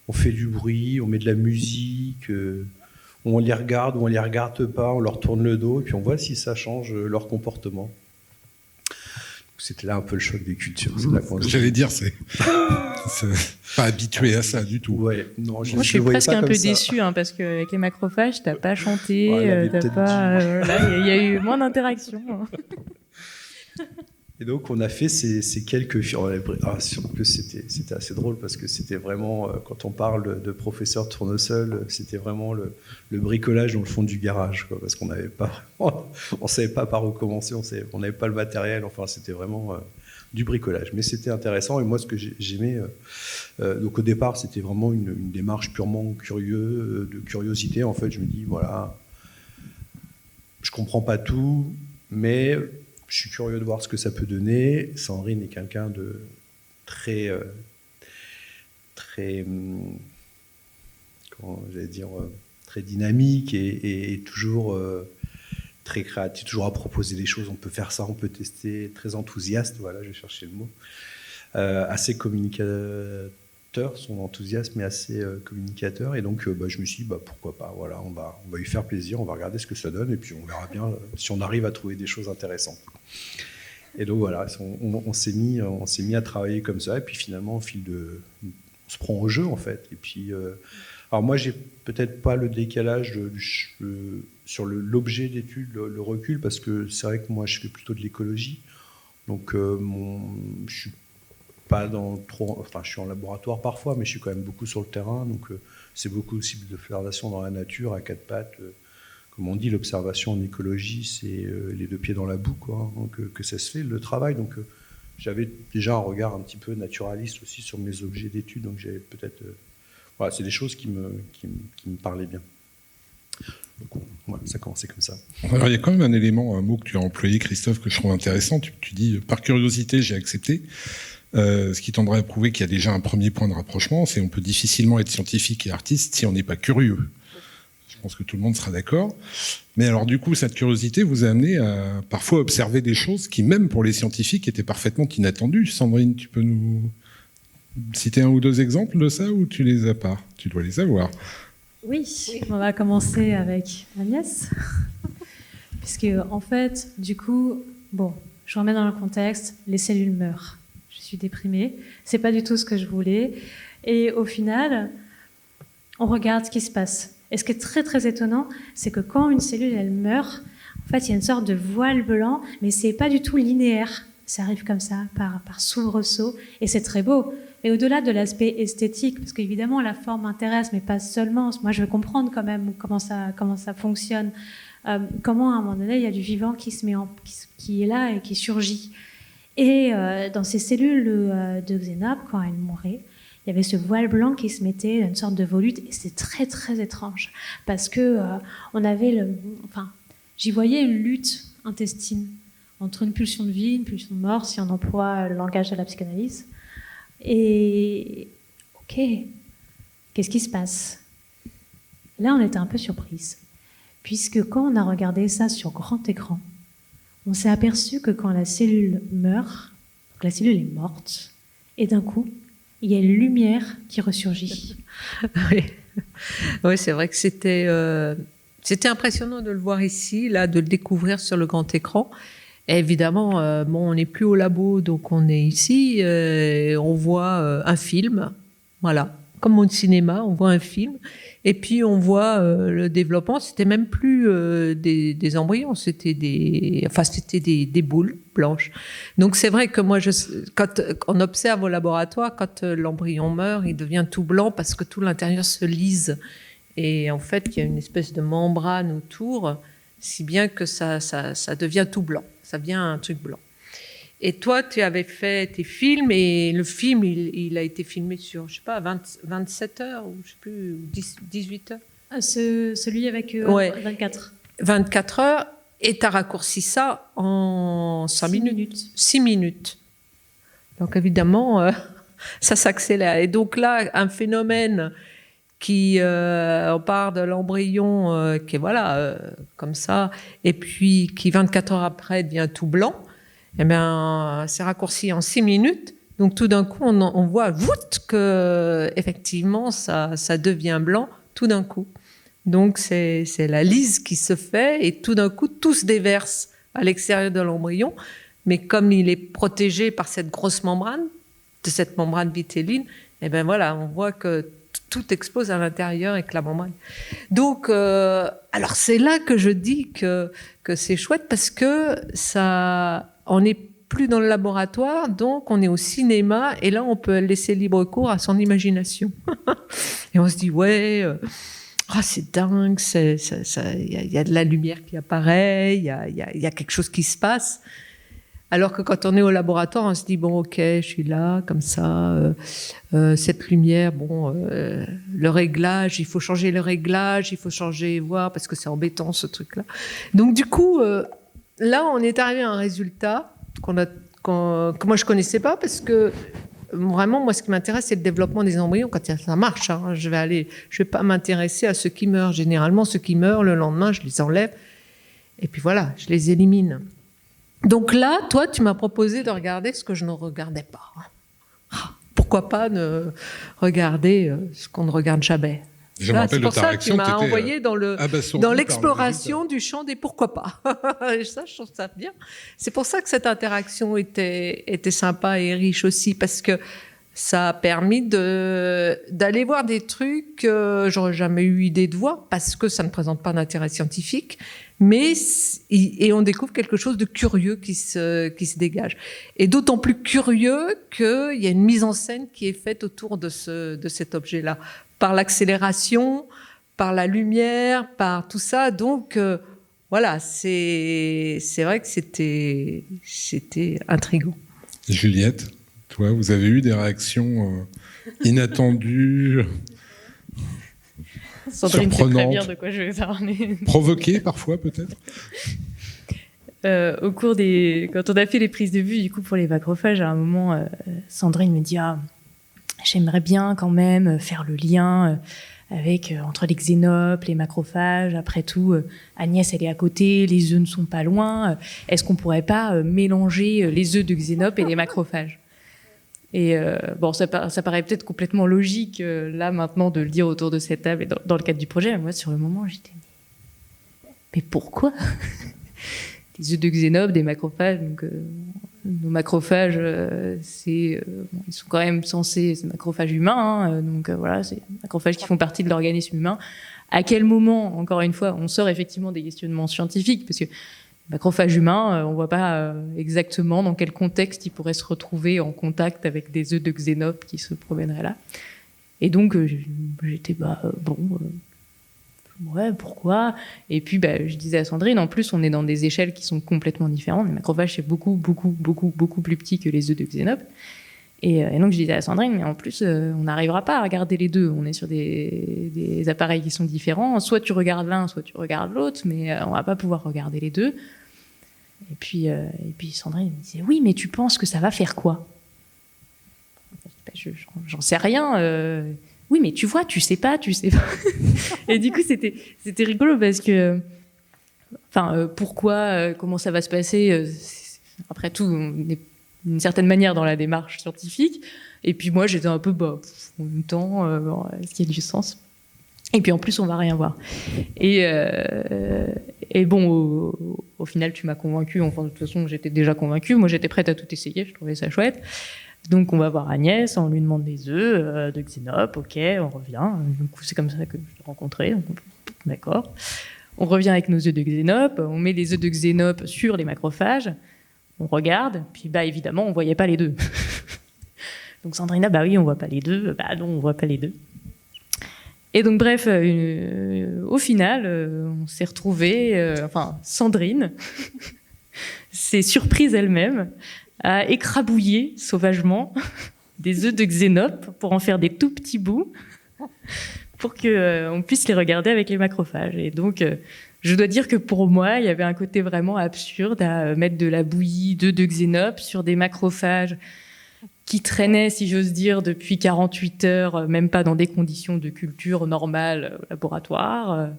on fait du bruit, on met de la musique, on les regarde ou on les regarde pas, on leur tourne le dos, et puis on voit si ça change leur comportement. C'était là un peu le choc des cultures.
J'allais dire, c'est pas habitué à ça du tout.
Ouais, non,
moi, je suis presque un peu déçue, hein, parce qu'avec les macrophages, t'as pas chanté, t'as pas. Là, il y a eu moins d'interaction.
Et donc, on a fait ces quelques... C'était assez drôle, parce que c'était vraiment, quand on parle de professeur tournesol, c'était vraiment le bricolage dans le fond du garage, quoi, parce qu'on n'avait pas... on savait pas par où commencer, on n'avait pas le matériel, enfin, c'était vraiment du bricolage. Mais c'était intéressant, et moi, ce que j'aimais... donc, au départ, c'était vraiment une démarche purement de curiosité. En fait, je me dis, voilà, je comprends pas tout, mais... je suis curieux de voir ce que ça peut donner. Sandrine est quelqu'un de très dynamique et toujours très créatif, toujours à proposer des choses. On peut faire ça, on peut tester. Très enthousiaste, voilà, je vais chercher le mot. Assez communicateur, son enthousiasme est assez communicateur, et donc je me suis dit, pourquoi pas, voilà, on va lui faire plaisir, on va regarder ce que ça donne, et puis on verra bien si on arrive à trouver des choses intéressantes. Et donc voilà, on s'est mis à travailler comme ça, et puis finalement, on se prend au jeu, en fait. Et puis, alors moi, j'ai peut-être pas le décalage sur l'objet d'étude, le recul, parce que c'est vrai que moi, je fais plutôt de l'écologie, donc je suis pas je suis en laboratoire parfois, mais je suis quand même beaucoup sur le terrain, donc c'est beaucoup aussi d'observation dans la nature, à quatre pattes. Comme on dit, l'observation en écologie, c'est les deux pieds dans la boue, quoi, hein, que ça se fait, le travail. Donc j'avais déjà un regard un petit peu naturaliste aussi sur mes objets d'études, donc j'avais peut-être... voilà, c'est des choses qui me parlaient bien. Donc voilà, ça a commencé comme ça.
Alors il y a quand même un mot que tu as employé, Christophe, que je trouve intéressant. Tu dis, par curiosité, j'ai accepté. Ce qui tendrait à prouver qu'il y a déjà un premier point de rapprochement, c'est qu'on peut difficilement être scientifique et artiste si on n'est pas curieux. Je pense que tout le monde sera d'accord. Mais alors du coup, cette curiosité vous a amené à parfois observer des choses qui, même pour les scientifiques, étaient parfaitement inattendues. Sandrine, tu peux nous citer un ou deux exemples de ça ou tu les as pas? Tu dois les avoir.
Oui, on va commencer avec Agnès. Puisque, en fait, du coup, bon, je remets dans le contexte, les cellules meurent. Je suis déprimée. C'est pas du tout ce que je voulais. Et au final, on regarde ce qui se passe. Et ce qui est très, très étonnant, c'est que quand une cellule, elle meurt, en fait, il y a une sorte de voile blanc, mais c'est pas du tout linéaire. Ça arrive comme ça, par soubresaut, et c'est très beau. Et au-delà de l'aspect esthétique, parce qu'évidemment, la forme m'intéresse, mais pas seulement. Moi, je veux comprendre quand même comment ça fonctionne. Comment, à un moment donné, il y a du vivant qui est là et qui surgit. Et dans ces cellules de Xénope, quand elles mouraient, il y avait ce voile blanc qui se mettait, une sorte de volute, et c'est très, très étrange. Parce que on avait j'y voyais une lutte intestine entre une pulsion de vie, une pulsion de mort, si on emploie le langage de la psychanalyse. Et ok, qu'est-ce qui se passe? Là, on était un peu surprise, puisque quand on a regardé ça sur grand écran, on s'est aperçu que quand la cellule meurt, donc la cellule est morte, et d'un coup, il y a une lumière qui ressurgit.
Oui, c'est vrai que c'était impressionnant de le voir ici, là, de le découvrir sur le grand écran. Et évidemment, on n'est plus au labo, donc on est ici, on voit un film, voilà, comme au cinéma, on voit un film, et puis on voit le développement. C'était même plus des embryons, c'était des boules blanches. Donc c'est vrai que moi, quand on observe au laboratoire, quand l'embryon meurt, il devient tout blanc parce que tout l'intérieur se lise, et en fait, il y a une espèce de membrane autour, si bien que ça devient tout blanc. Ça devient un truc blanc. Et toi, tu avais fait tes films, et le film, il a été filmé sur, je sais pas, 27 heures, ou je sais plus, 18 heures.
Celui avec 24.
24 heures, et tu as raccourci ça en 5 minutes. 6 minutes. Donc évidemment, ça s'accélère. Et donc là, un phénomène qui, on part de l'embryon qui est comme ça, et puis qui 24 heures après devient tout blanc, eh bien, c'est raccourci en 6 minutes. Donc tout d'un coup, on voit que effectivement, ça devient blanc tout d'un coup. Donc c'est la lyse qui se fait, et tout d'un coup, tout se déverse à l'extérieur de l'embryon. Mais comme il est protégé par cette grosse membrane, de cette membrane vitéline, eh bien voilà, on voit que tout explose à l'intérieur avec la membrane. Donc, alors c'est là que je dis que c'est chouette, parce que on n'est plus dans le laboratoire, donc on est au cinéma, et là on peut laisser libre cours à son imagination. Et on se dit c'est dingue, il y a de la lumière qui apparaît, il y a quelque chose qui se passe. Alors que quand on est au laboratoire, on se dit, bon, ok, je suis là, comme ça, cette lumière, le réglage, il faut changer le réglage, il faut changer, voir, parce que c'est embêtant, ce truc-là. Donc, du coup, là, on est arrivé à un résultat que moi, je ne connaissais pas, parce que vraiment, moi, ce qui m'intéresse, c'est le développement des embryons quand ça marche. Hein. Je vais pas m'intéresser à ceux qui meurent. Généralement, ceux qui meurent, le lendemain, je les enlève. Et puis voilà, je les élimine. Donc là, toi, tu m'as proposé de regarder ce que je ne regardais pas. Pourquoi pas ne regarder ce qu'on ne regarde jamais?
Je me rappelle de ta réaction.
C'est pour ça que tu m'as envoyé dans l'exploration du champ des pourquoi pas. Et ça, je trouve ça bien. C'est pour ça que cette interaction était sympa et riche aussi, parce que ça a permis d'aller voir des trucs que j'aurais jamais eu idée de voir, parce que ça ne présente pas d'intérêt scientifique, et on découvre quelque chose de curieux qui se dégage. Et d'autant plus curieux qu'il y a une mise en scène qui est faite autour de cet objet-là, par l'accélération, par la lumière, par tout ça. Donc, voilà, c'est vrai que c'était intriguant.
Juliette, toi, vous avez eu des réactions inattendues,
Sandrine sait
surprenantes,
très bien de quoi je vais parler.
provoquées parfois peut-être?
Au cours quand on a fait les prises de vue, du coup, pour les macrophages, à un moment, Sandrine me dit j'aimerais bien quand même faire le lien entre les xénopes, les macrophages. Après tout, Agnès, elle est à côté, les œufs ne sont pas loin. Est-ce qu'on pourrait pas mélanger les œufs de xénopes et les macrophages? Et bon, ça paraît peut-être complètement logique, là, maintenant, de le dire autour de cette table et dans le cadre du projet. Mais moi, sur le moment, j'étais... Mais pourquoi? Des œufs de xénope, des macrophages. Donc, nos macrophages, ils sont quand même censés... C'est macrophages humains, hein, donc voilà, c'est des macrophages qui font partie de l'organisme humain. À quel moment, encore une fois, on sort effectivement des questionnements scientifiques, parce que macrophage humain, on ne voit pas exactement dans quel contexte il pourrait se retrouver en contact avec des œufs de xénope qui se promèneraient là. Et donc, j'étais, ouais, pourquoi? Et puis, je disais à Sandrine, en plus, on est dans des échelles qui sont complètement différentes. Les macrophages, c'est beaucoup plus petit que les œufs de xénope. Et donc, je disais à Sandrine, mais en plus, on n'arrivera pas à regarder les deux. On est sur des appareils qui sont différents. Soit tu regardes l'un, soit tu regardes l'autre, mais on va pas pouvoir regarder les deux. Et puis Sandrine me disait, oui, mais tu penses que ça va faire quoi? J'en sais rien. Oui, mais tu vois, tu sais pas. Et du coup, c'était rigolo parce que, pourquoi, comment ça va se passer? Après tout, on est d'une certaine manière dans la démarche scientifique. Et puis moi, j'étais un peu, en même temps, est-ce qu'il y a du sens? Et puis en plus, on va rien voir. Et bon, au final, tu m'as convaincue. Enfin, de toute façon, j'étais déjà convaincue. Moi, j'étais prête à tout essayer. Je trouvais ça chouette. Donc, on va voir Agnès. On lui demande des œufs de xénope. OK, on revient. Du coup, c'est comme ça que je l'ai rencontré. Donc, d'accord. On revient avec nos œufs de xénope. On met les œufs de xénope sur les macrophages. On regarde. Puis, évidemment, on voyait pas les deux. Donc, Sandrine, oui, on voit pas les deux. Non, on voit pas les deux. Et donc, bref, au final, on s'est retrouvés, Sandrine s'est surprise elle-même à écrabouiller sauvagement des œufs de xénope pour en faire des tout petits bouts pour qu'on puisse les regarder avec les macrophages. Et donc, je dois dire que pour moi, il y avait un côté vraiment absurde à mettre de la bouillie d'œufs de xénope sur des macrophages qui traînaient, si j'ose dire, depuis 48 heures, même pas dans des conditions de culture normales au laboratoire,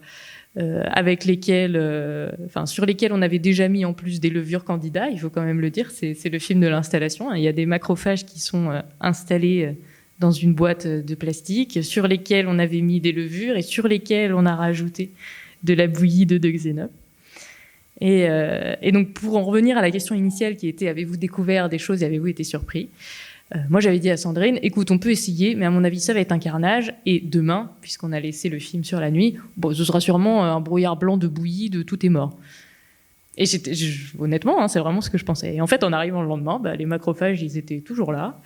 avec sur lesquels on avait déjà mis en plus des levures candidats, il faut quand même le dire, c'est le film de l'installation. Il y a des macrophages qui sont installés dans une boîte de plastique, sur lesquels on avait mis des levures et sur lesquels on a rajouté de la bouillie de xénope. Et donc, pour en revenir à la question initiale qui était « Avez-vous découvert des choses et avez-vous été surpris ?» Moi, j'avais dit à Sandrine, écoute, on peut essayer, mais à mon avis, ça va être un carnage. Et demain, puisqu'on a laissé le film sur la nuit, ce sera sûrement un brouillard blanc de bouillie, de tout est mort. Et honnêtement, c'est vraiment ce que je pensais. Et en fait, en arrivant le lendemain, les macrophages, ils étaient toujours là.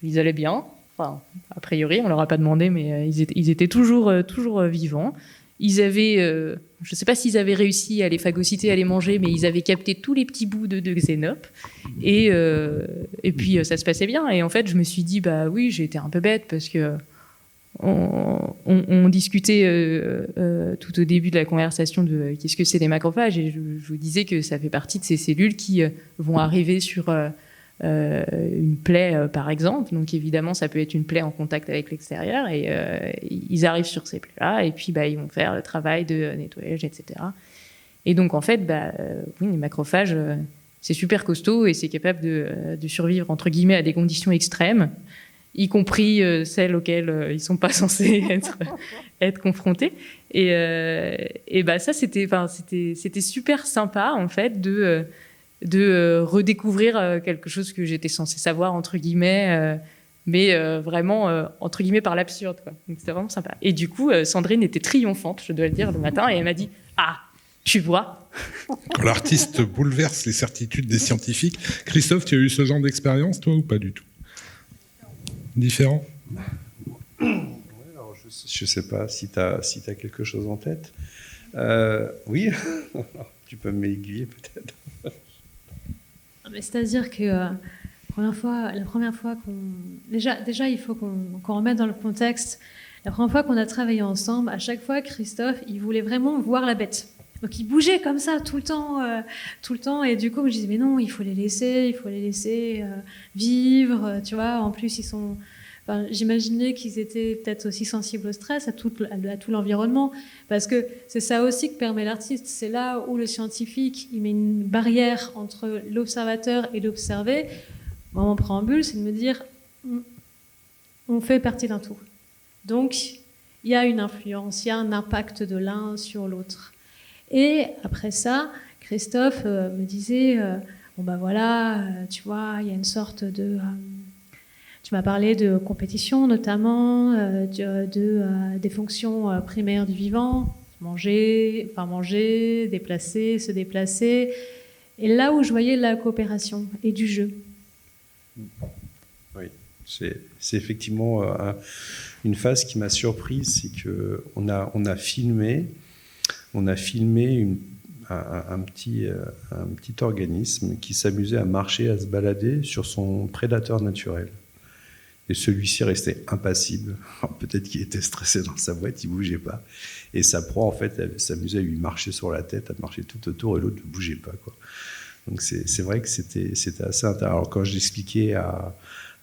Ils allaient bien. Enfin, a priori, on leur a pas demandé, mais ils étaient toujours vivants. Ils avaient, je ne sais pas s'ils avaient réussi à les phagocyter, à les manger, mais ils avaient capté tous les petits bouts de xénope. Et puis, ça se passait bien. Et en fait, je me suis dit, oui, j'ai été un peu bête parce que on discutait tout au début de la conversation de qu'est-ce que c'est des macrophages. Et je vous disais que ça fait partie de ces cellules qui vont arriver sur une plaie, par exemple. Donc, évidemment, ça peut être une plaie en contact avec l'extérieur. Et ils arrivent sur ces plaies-là. Et puis, ils vont faire le travail de nettoyage, etc. Et donc, en fait, oui, les macrophages, c'est super costaud et c'est capable de survivre, entre guillemets, à des conditions extrêmes, y compris celles auxquelles ils ne sont pas censés être confrontés. Et ça, c'était super sympa, en fait, de redécouvrir quelque chose que j'étais censée savoir, entre guillemets, mais vraiment, entre guillemets, par l'absurde, quoi. Donc, c'était vraiment sympa. Et du coup, Sandrine était triomphante, je dois le dire, le matin, et elle m'a dit « Ah, tu vois ?»
Quand l'artiste bouleverse les certitudes des scientifiques. Christophe, tu as eu ce genre d'expérience, toi, ou pas du tout? Différent?
Alors, je ne sais pas si tu as quelque chose en tête. Oui, tu peux m'aiguiller peut-être.
C'est-à-dire que la première fois qu'on... Déjà, il faut qu'on remette dans le contexte. La première fois qu'on a travaillé ensemble, à chaque fois, Christophe, il voulait vraiment voir la bête. Donc, il bougeait comme ça tout le temps. Et du coup, je disais, mais non, il faut les laisser vivre. Tu vois, en plus, ils sont... j'imaginais qu'ils étaient peut-être aussi sensibles au stress, à tout l'environnement, parce que c'est ça aussi que permet l'artiste. C'est là où le scientifique, il met une barrière entre l'observateur et l'observé. Moi, mon préambule, c'est de me dire, On fait partie d'un tout. Donc, il y a une influence, il y a un impact de l'un sur l'autre. Et après ça, Christophe me disait, bon ben voilà, tu vois, il y a une sorte de... tu m'as parlé de compétition notamment, des fonctions primaires du vivant, manger, déplacer, se déplacer. Et là où je voyais la coopération et du jeu.
Oui, c'est effectivement une phase qui m'a surpris, c'est qu'on a filmé un petit organisme qui s'amusait à marcher, à se balader sur son prédateur naturel. Et celui-ci restait impassible. Alors, peut-être qu'il était stressé dans sa boîte, il ne bougeait pas. Et sa proie, en fait, elle s'amusait à lui marcher sur la tête, à marcher tout autour, et l'autre ne bougeait pas, quoi. Donc c'est vrai que c'était assez intéressant. Alors quand j'expliquais à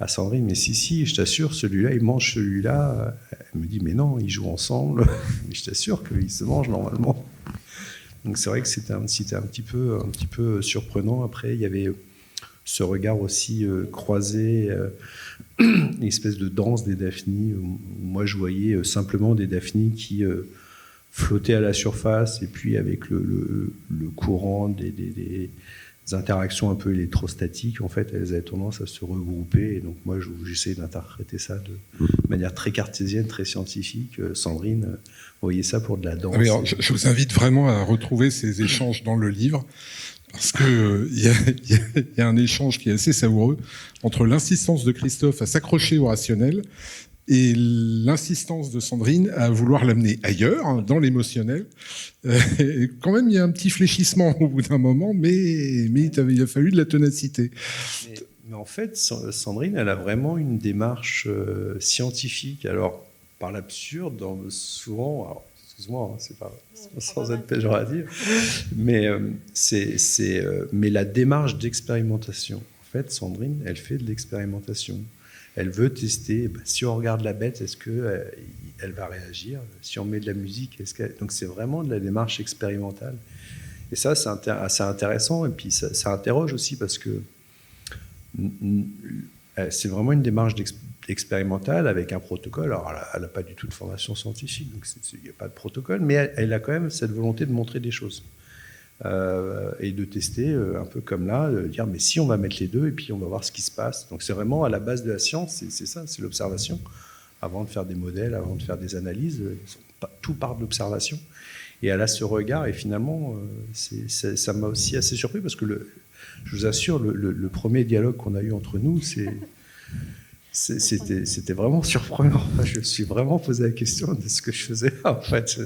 Sandrine, mais si, je t'assure, celui-là, il mange celui-là. Elle me dit, mais non, ils jouent ensemble. Mais je t'assure qu'ils se mangent normalement. Donc c'est vrai que c'était un petit peu surprenant. Après, il y avait ce regard aussi croisé, une espèce de danse des Daphnies, où moi je voyais simplement des Daphnies qui flottaient à la surface, et puis avec le courant des interactions un peu électrostatiques, en fait, elles avaient tendance à se regrouper. Et donc moi, j'essayais d'interpréter ça de manière très cartésienne, très scientifique. Sandrine voyait ça pour de la danse.
Alors, je vous invite vraiment à retrouver ces échanges dans le livre, parce que y a un échange qui est assez savoureux entre l'insistance de Christophe à s'accrocher au rationnel et l'insistance de Sandrine à vouloir l'amener ailleurs, hein, dans l'émotionnel. Quand même, il y a un petit fléchissement au bout d'un moment, mais il a fallu de la ténacité.
Mais en fait, Sandrine, elle a vraiment une démarche scientifique. Alors, par l'absurde, souvent... Alors, excuse-moi, hein, c'est pas sans être péjoratif, mais mais la démarche d'expérimentation. En fait, Sandrine, elle fait de l'expérimentation. Elle veut tester. Si on regarde la bête, est-ce que elle va réagir? Si on met de la musique, donc c'est vraiment de la démarche expérimentale. Et ça, c'est assez intéressant. Et puis ça interroge aussi parce que c'est vraiment une démarche expérimentale avec un protocole. Alors, elle n'a pas du tout de formation scientifique, donc il n'y a pas de protocole, mais elle a quand même cette volonté de montrer des choses. Et de tester, un peu comme là, de dire mais si on va mettre les deux et puis on va voir ce qui se passe. Donc c'est vraiment à la base de la science, c'est ça, c'est l'observation. Avant de faire des modèles, avant de faire des analyses, tout part de l'observation. Et elle a ce regard, et finalement, ça m'a aussi assez surpris parce que je vous assure, le premier dialogue qu'on a eu entre nous, c'était vraiment surprenant. Enfin, je me suis vraiment posé la question de ce que je faisais en fait.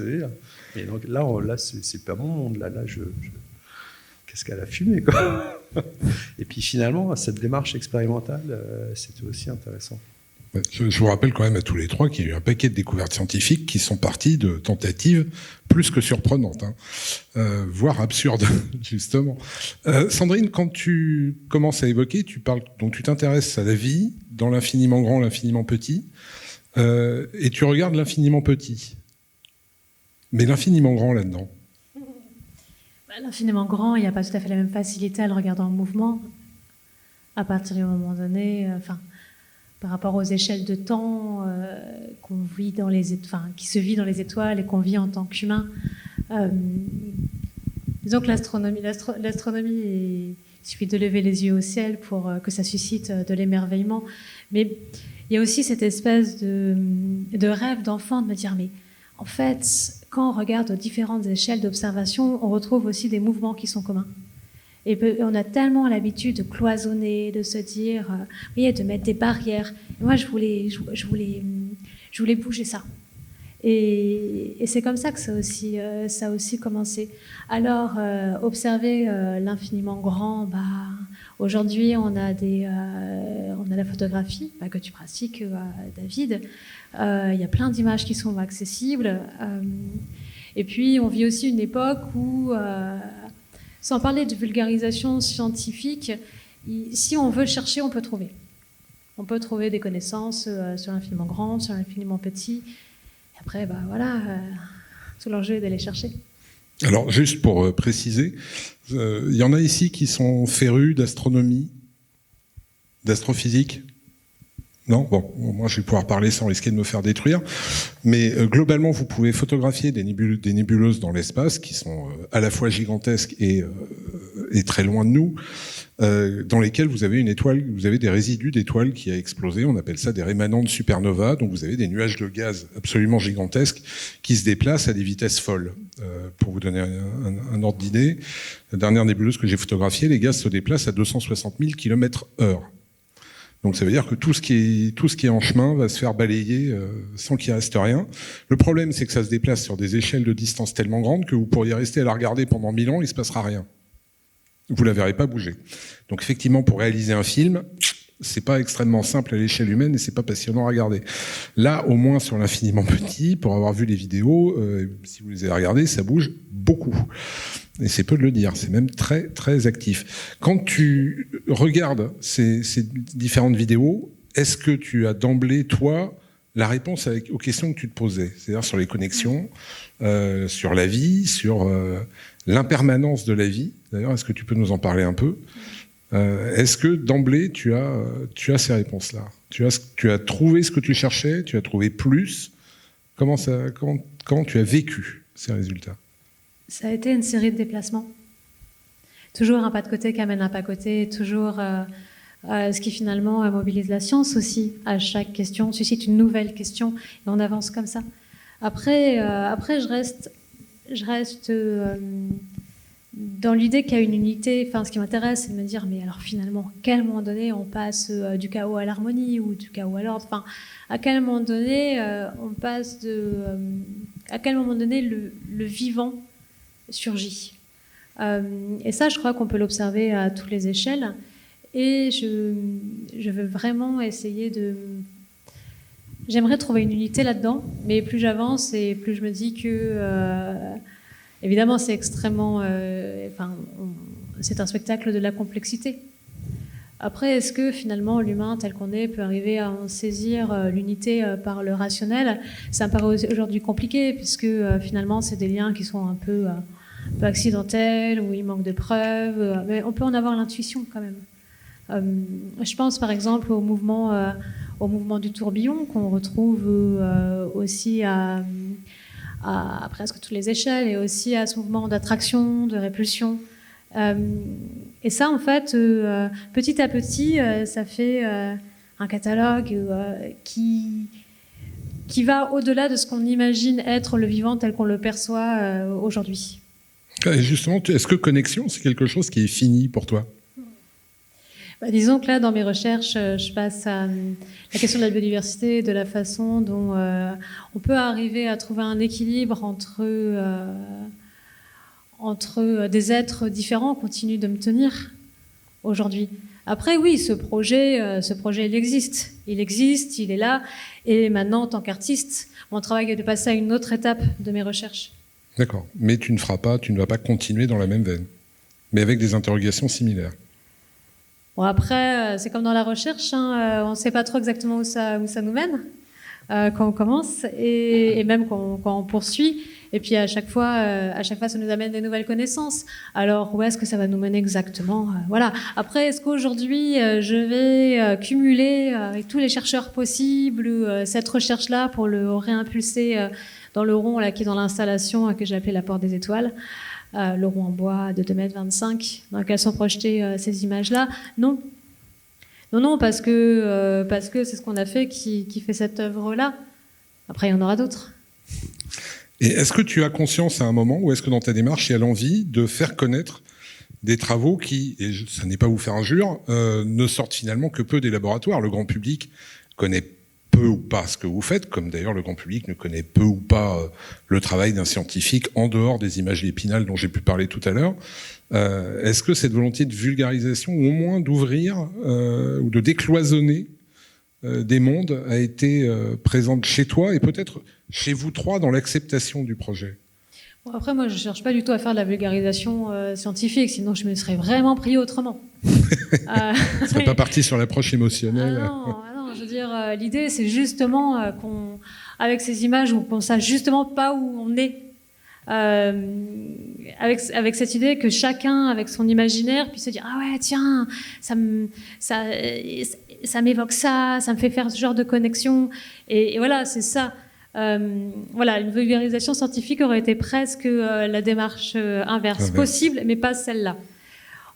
Et donc là c'est pas mon monde. Là, qu'est-ce qu'elle a fumé, quoi. Et puis finalement, cette démarche expérimentale, c'était aussi intéressant.
Je vous rappelle quand même à tous les trois qu'il y a eu un paquet de découvertes scientifiques qui sont parties de tentatives plus que surprenantes, hein, voire absurdes, justement. Sandrine, quand tu commences à évoquer, tu t'intéresses à la vie dans l'infiniment grand, l'infiniment petit, et tu regardes l'infiniment petit. Mais l'infiniment grand là-dedans.
L'infiniment grand, il n'y a pas tout à fait la même facilité à le regarder en mouvement. À partir du moment donné, par rapport aux échelles de temps qu'on vit qui se vit dans les étoiles et qu'on vit en tant qu'humain. Disons que l'astronomie, il suffit de lever les yeux au ciel pour que ça suscite de l'émerveillement. Mais il y a aussi cette espèce de rêve d'enfant de me dire, mais en fait, quand on regarde aux différentes échelles d'observation, on retrouve aussi des mouvements qui sont communs. Et on a tellement l'habitude de cloisonner, de se dire, de mettre des barrières. Et moi, je voulais bouger ça. Et c'est comme ça que ça a aussi commencé. Alors, observer l'infiniment grand, aujourd'hui, on a la photographie que tu pratiques, David. Il y a plein d'images qui sont accessibles. Et puis, on vit aussi une époque où... sans parler de vulgarisation scientifique, si on veut chercher, on peut trouver. On peut trouver des connaissances sur l'infiniment grand, sur l'infiniment petit. Et après, tout l'enjeu est d'aller chercher.
Alors, juste pour préciser, il y en a ici qui sont férus d'astronomie, d'astrophysique? Non, bon, moi je vais pouvoir parler sans risquer de me faire détruire. Mais globalement, vous pouvez photographier des nébuleuses dans l'espace qui sont à la fois gigantesques et très loin de nous, dans lesquelles vous avez une étoile, vous avez des résidus d'étoiles qui a explosé. On appelle ça des rémanents de supernova. Donc vous avez des nuages de gaz absolument gigantesques qui se déplacent à des vitesses folles. Pour vous donner un ordre d'idée, la dernière nébuleuse que j'ai photographiée, les gaz se déplacent à 260 000 km/h. Donc ça veut dire que tout ce qui est en chemin va se faire balayer sans qu'il reste rien. Le problème, c'est que ça se déplace sur des échelles de distance tellement grandes que vous pourriez rester à la regarder pendant 1000 ans, il ne se passera rien. Vous la verrez pas bouger. Donc effectivement, pour réaliser un film, c'est pas extrêmement simple à l'échelle humaine et c'est pas passionnant à regarder. Là, au moins sur l'infiniment petit, pour avoir vu les vidéos, si vous les avez regardées, ça bouge beaucoup. Et c'est peu de le dire, c'est même très, très actif. Quand tu regardes ces différentes vidéos, est-ce que tu as d'emblée, toi, la réponse aux questions que tu te posais? C'est-à-dire sur les connexions, sur la vie, sur l'impermanence de la vie. D'ailleurs, est-ce que tu peux nous en parler un peu? Est-ce que d'emblée, tu as ces réponses-là? Tu as trouvé ce que tu cherchais? Tu as trouvé plus? Comment tu as vécu ces résultats?
Ça a été une série de déplacements. Toujours un pas de côté qui amène un pas de côté, toujours ce qui finalement mobilise la science aussi. À chaque question, suscite une nouvelle question et on avance comme ça. Après je reste dans l'idée qu'il y a une unité. Enfin, ce qui m'intéresse, c'est de me dire, mais alors finalement, à quel moment donné on passe du chaos à l'harmonie ou du chaos à l'ordre? Enfin, à quel moment donné on passe à quel moment donné le vivant surgit. Et ça, je crois qu'on peut l'observer à toutes les échelles. Et je veux vraiment essayer de... J'aimerais trouver une unité là-dedans, mais plus j'avance et plus je me dis que... évidemment, c'est extrêmement... c'est un spectacle de la complexité. Après, est-ce que finalement l'humain tel qu'on est peut arriver à en saisir l'unité par le rationnel? Ça me paraît aujourd'hui compliqué, puisque finalement, c'est des liens qui sont un peu accidentels, où il manque de preuves, mais on peut en avoir l'intuition quand même. Je pense par exemple au mouvement du tourbillon qu'on retrouve aussi à presque toutes les échelles, et aussi à ce mouvement d'attraction, de répulsion. Et ça, en fait, petit à petit, ça fait un catalogue qui va au-delà de ce qu'on imagine être le vivant tel qu'on le perçoit aujourd'hui.
Et justement, est-ce que connexion, c'est quelque chose qui est fini pour toi?
Disons que là, dans mes recherches, je passe à la question de la biodiversité, de la façon dont on peut arriver à trouver un équilibre entre des êtres différents continuent de me tenir aujourd'hui. Après, oui, ce projet, il existe. Il est là. Et maintenant, en tant qu'artiste, mon travail est de passer à une autre étape de mes recherches.
D'accord. Mais tu ne vas pas continuer dans la même veine, mais avec des interrogations similaires.
Bon, après, c'est comme dans la recherche, hein, on ne sait pas trop exactement où ça nous mène quand on commence, et même quand on poursuit. Et puis à chaque fois, ça nous amène des nouvelles connaissances. Alors, où est-ce que ça va nous mener exactement? Voilà. Après, est-ce qu'aujourd'hui, je vais cumuler avec tous les chercheurs possibles cette recherche-là pour le réimpulser dans le rond là, qui est dans l'installation que j'ai appelé la Porte des Étoiles, le rond en bois de 2,25 m, dans lequel sont projetées ces images-là? Non. Non, parce que c'est ce qu'on a fait qui fait cette œuvre-là. Après, il y en aura d'autres.
Et est-ce que tu as conscience à un moment, ou est-ce que dans ta démarche, il y a l'envie de faire connaître des travaux qui, et ça n'est pas vous faire injure, ne sortent finalement que peu des laboratoires? Le grand public connaît peu ou pas ce que vous faites, comme d'ailleurs le grand public ne connaît peu ou pas le travail d'un scientifique en dehors des images d'Épinal dont j'ai pu parler tout à l'heure. Est-ce que cette volonté de vulgarisation, ou au moins d'ouvrir ou de décloisonner des mondes, a été présente chez toi et peut-être chez vous trois dans l'acceptation du projet?
Bon, après, moi, je ne cherche pas du tout à faire de la vulgarisation scientifique, sinon je me serais vraiment pris autrement.
Tu ne serais pas parti sur l'approche émotionnelle?
Non, je veux dire, l'idée, c'est justement avec ces images, qu'on ne sache justement pas où on est. Avec cette idée que chacun, avec son imaginaire, puisse se dire « Ah ouais, tiens, ça m'évoque ça, ça me fait faire ce genre de connexion. Et voilà, c'est ça. Voilà, une vulgarisation scientifique aurait été presque la démarche inverse, possible, mais pas celle-là.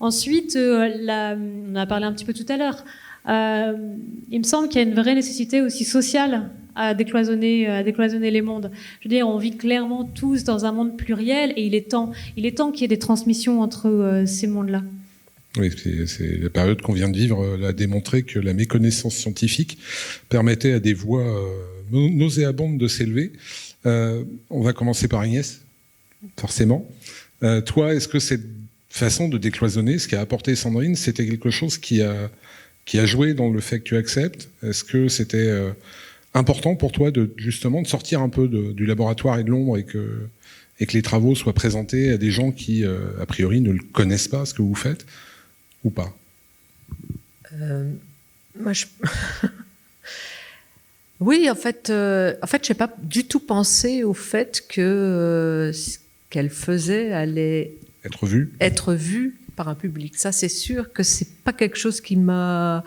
Ensuite, on a parlé un petit peu tout à l'heure. Il me semble qu'il y a une vraie nécessité aussi sociale à décloisonner les mondes. Je veux dire, on vit clairement tous dans un monde pluriel, et il est temps qu'il y ait des transmissions entre ces mondes-là.
Oui, c'est la période qu'on vient de vivre l'a démontré que la méconnaissance scientifique permettait à des voix nauséabondes de s'élever. On va commencer par Agnès, forcément. Toi, est-ce que cette façon de décloisonner, ce qu'a apporté Sandrine, c'était quelque chose qui a joué dans le fait que tu acceptes? Est-ce que c'était important pour toi justement de sortir un peu du laboratoire et de l'ombre, et que les travaux soient présentés à des gens qui, a priori, ne le connaissent pas, ce que vous faites, ou pas?
Moi, oui, en fait, j'ai pas du tout pensé au fait que ce qu'elle faisait allait être vu par un public. Ça, c'est sûr que c'est pas quelque chose qui m'a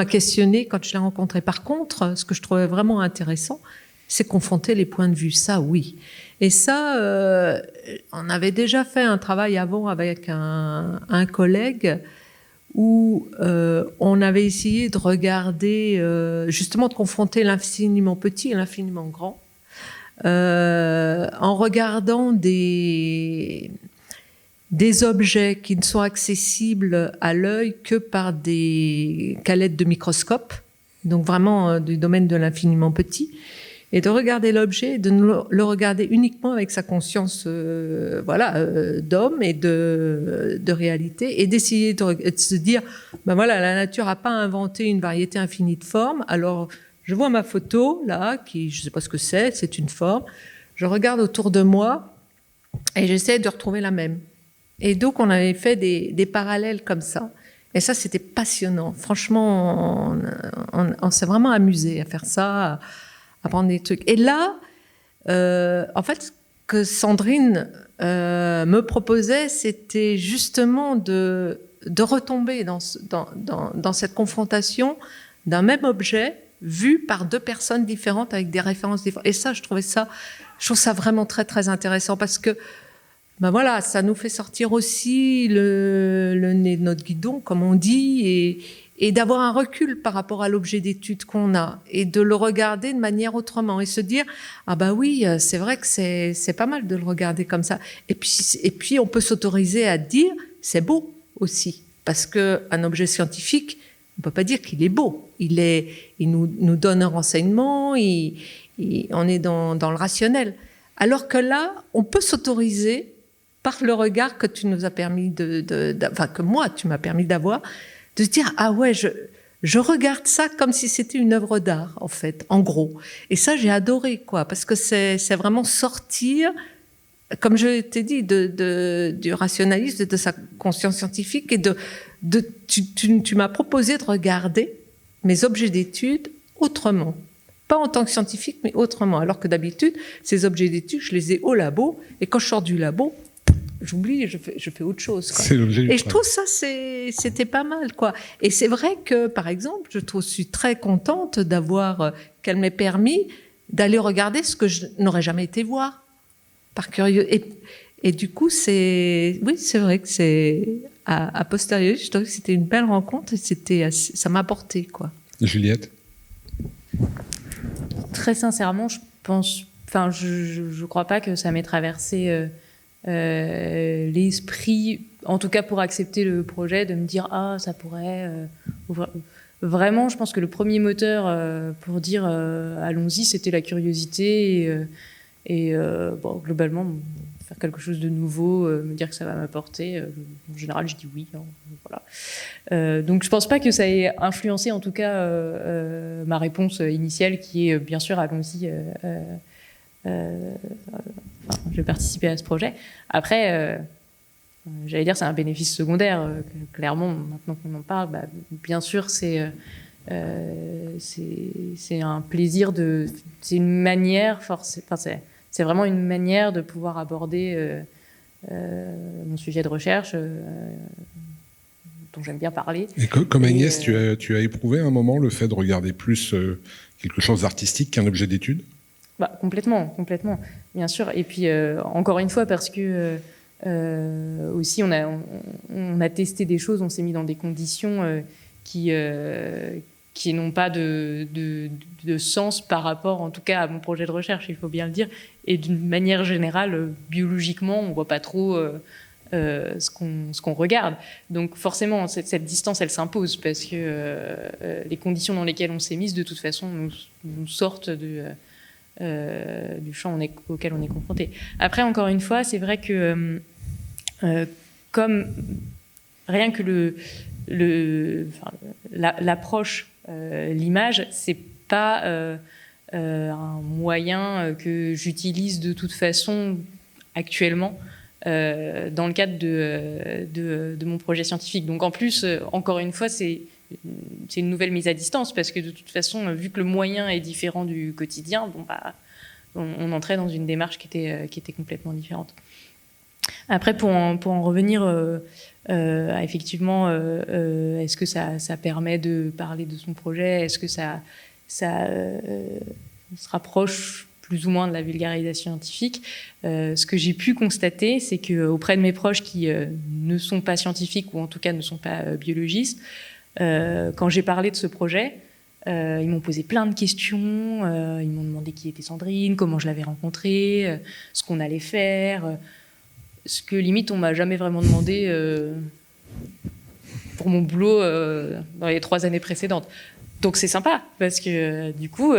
questionné quand je l'ai rencontrée. Par contre, ce que je trouvais vraiment intéressant, c'est confronter les points de vue. Ça, oui. Et ça, on avait déjà fait un travail avant avec un collègue où on avait essayé de regarder, justement de confronter l'infiniment petit et l'infiniment grand, en regardant des objets qui ne sont accessibles à l'œil que par qu'à l'aide de microscopes, donc vraiment du domaine de l'infiniment petit, et de regarder l'objet, et de le regarder uniquement avec sa conscience d'homme et de réalité, et d'essayer de se dire, ben voilà, la nature n'a pas inventé une variété infinie de formes, alors je vois ma photo, là, qui, je ne sais pas ce que c'est une forme, je regarde autour de moi, et j'essaie de retrouver la même. Et donc, on avait fait des parallèles comme ça. Et ça, c'était passionnant. Franchement, on s'est vraiment amusé à faire ça, à prendre des trucs. Et là, en fait, ce que Sandrine me proposait, c'était justement de retomber dans cette confrontation d'un même objet vu par deux personnes différentes avec des références différentes. Et ça, je trouve ça vraiment très, très intéressant, parce que ben voilà, ça nous fait sortir aussi le nez de notre guidon, comme on dit, et d'avoir un recul par rapport à l'objet d'étude qu'on a, et de le regarder de manière autrement, et se dire, ah bah oui, c'est vrai que c'est pas mal de le regarder comme ça. Et puis on peut s'autoriser à dire, c'est beau aussi, parce qu'un objet scientifique, on peut pas dire qu'il est beau. Il nous donne un renseignement, on est dans le rationnel. Alors que là, on peut s'autoriser, par le regard que tu nous as permis que moi, tu m'as permis d'avoir, de se dire, ah ouais, je regarde ça comme si c'était une œuvre d'art, en fait, en gros. Et ça, j'ai adoré, quoi, parce que c'est vraiment sortir, comme je t'ai dit, du rationalisme, de sa conscience scientifique, et tu m'as proposé de regarder mes objets d'étude autrement. Pas en tant que scientifique, mais autrement. Alors que d'habitude, ces objets d'étude, je les ai au labo, et quand je sors du labo, j'oublie et je fais autre chose, quoi.
C'est l'objet du
et je trouve ça, c'était pas mal, quoi. Et c'est vrai que, par exemple, je suis très contente qu'elle m'ait permis d'aller regarder ce que je n'aurais jamais été voir, par curieux. Et du coup, c'est vrai que c'est à posteriori, je trouvais que c'était une belle rencontre, et ça m'a apporté, quoi.
Juliette?
Très sincèrement, je crois pas que ça m'ait traversé l'esprit, en tout cas pour accepter le projet, de me dire ça pourrait vraiment. Je pense que le premier moteur pour dire allons-y, c'était la curiosité, et globalement faire quelque chose de nouveau, me dire que ça va m'apporter. En général, je dis oui, hein, voilà. Donc je pense pas que ça ait influencé, en tout cas, ma réponse initiale, qui est bien sûr allons-y. Je vais participer à ce projet. Après, j'allais dire, c'est un bénéfice secondaire. Clairement, maintenant qu'on en parle, bien sûr, c'est un plaisir c'est une manière, c'est vraiment une manière de pouvoir aborder mon sujet de recherche, dont j'aime bien parler.
Et comme Agnès, tu as éprouvé à un moment le fait de regarder plus quelque chose d'artistique qu'un objet d'étude?
Complètement, bien sûr. Et puis, encore une fois, parce que aussi, on a testé des choses, on s'est mis dans des conditions qui n'ont pas de sens par rapport, en tout cas, à mon projet de recherche, il faut bien le dire. Et d'une manière générale, biologiquement, on ne voit pas trop ce qu'on regarde. Donc forcément, cette distance, elle s'impose parce que les conditions dans lesquelles on s'est mis, de toute façon, nous sortent du champ auquel on est confronté. Après, encore une fois, c'est vrai que comme rien que l'approche, l'image, c'est pas un moyen que j'utilise de toute façon actuellement dans le cadre de mon projet scientifique. Donc en plus, encore une fois, c'est une nouvelle mise à distance parce que de toute façon, vu que le moyen est différent du quotidien, on entrait dans une démarche qui était complètement différente. Après, pour en revenir effectivement, est-ce que ça permet de parler de son projet? Est-ce que ça se rapproche plus ou moins de la vulgarisation scientifique? Ce que j'ai pu constater, c'est qu'auprès de mes proches qui ne sont pas scientifiques ou en tout cas ne sont pas biologistes, quand j'ai parlé de ce projet, ils m'ont posé plein de questions, ils m'ont demandé qui était Sandrine, comment je l'avais rencontrée, ce qu'on allait faire, ce que limite on m'a jamais vraiment demandé pour mon boulot dans les 3 années précédentes. Donc c'est sympa parce que du coup,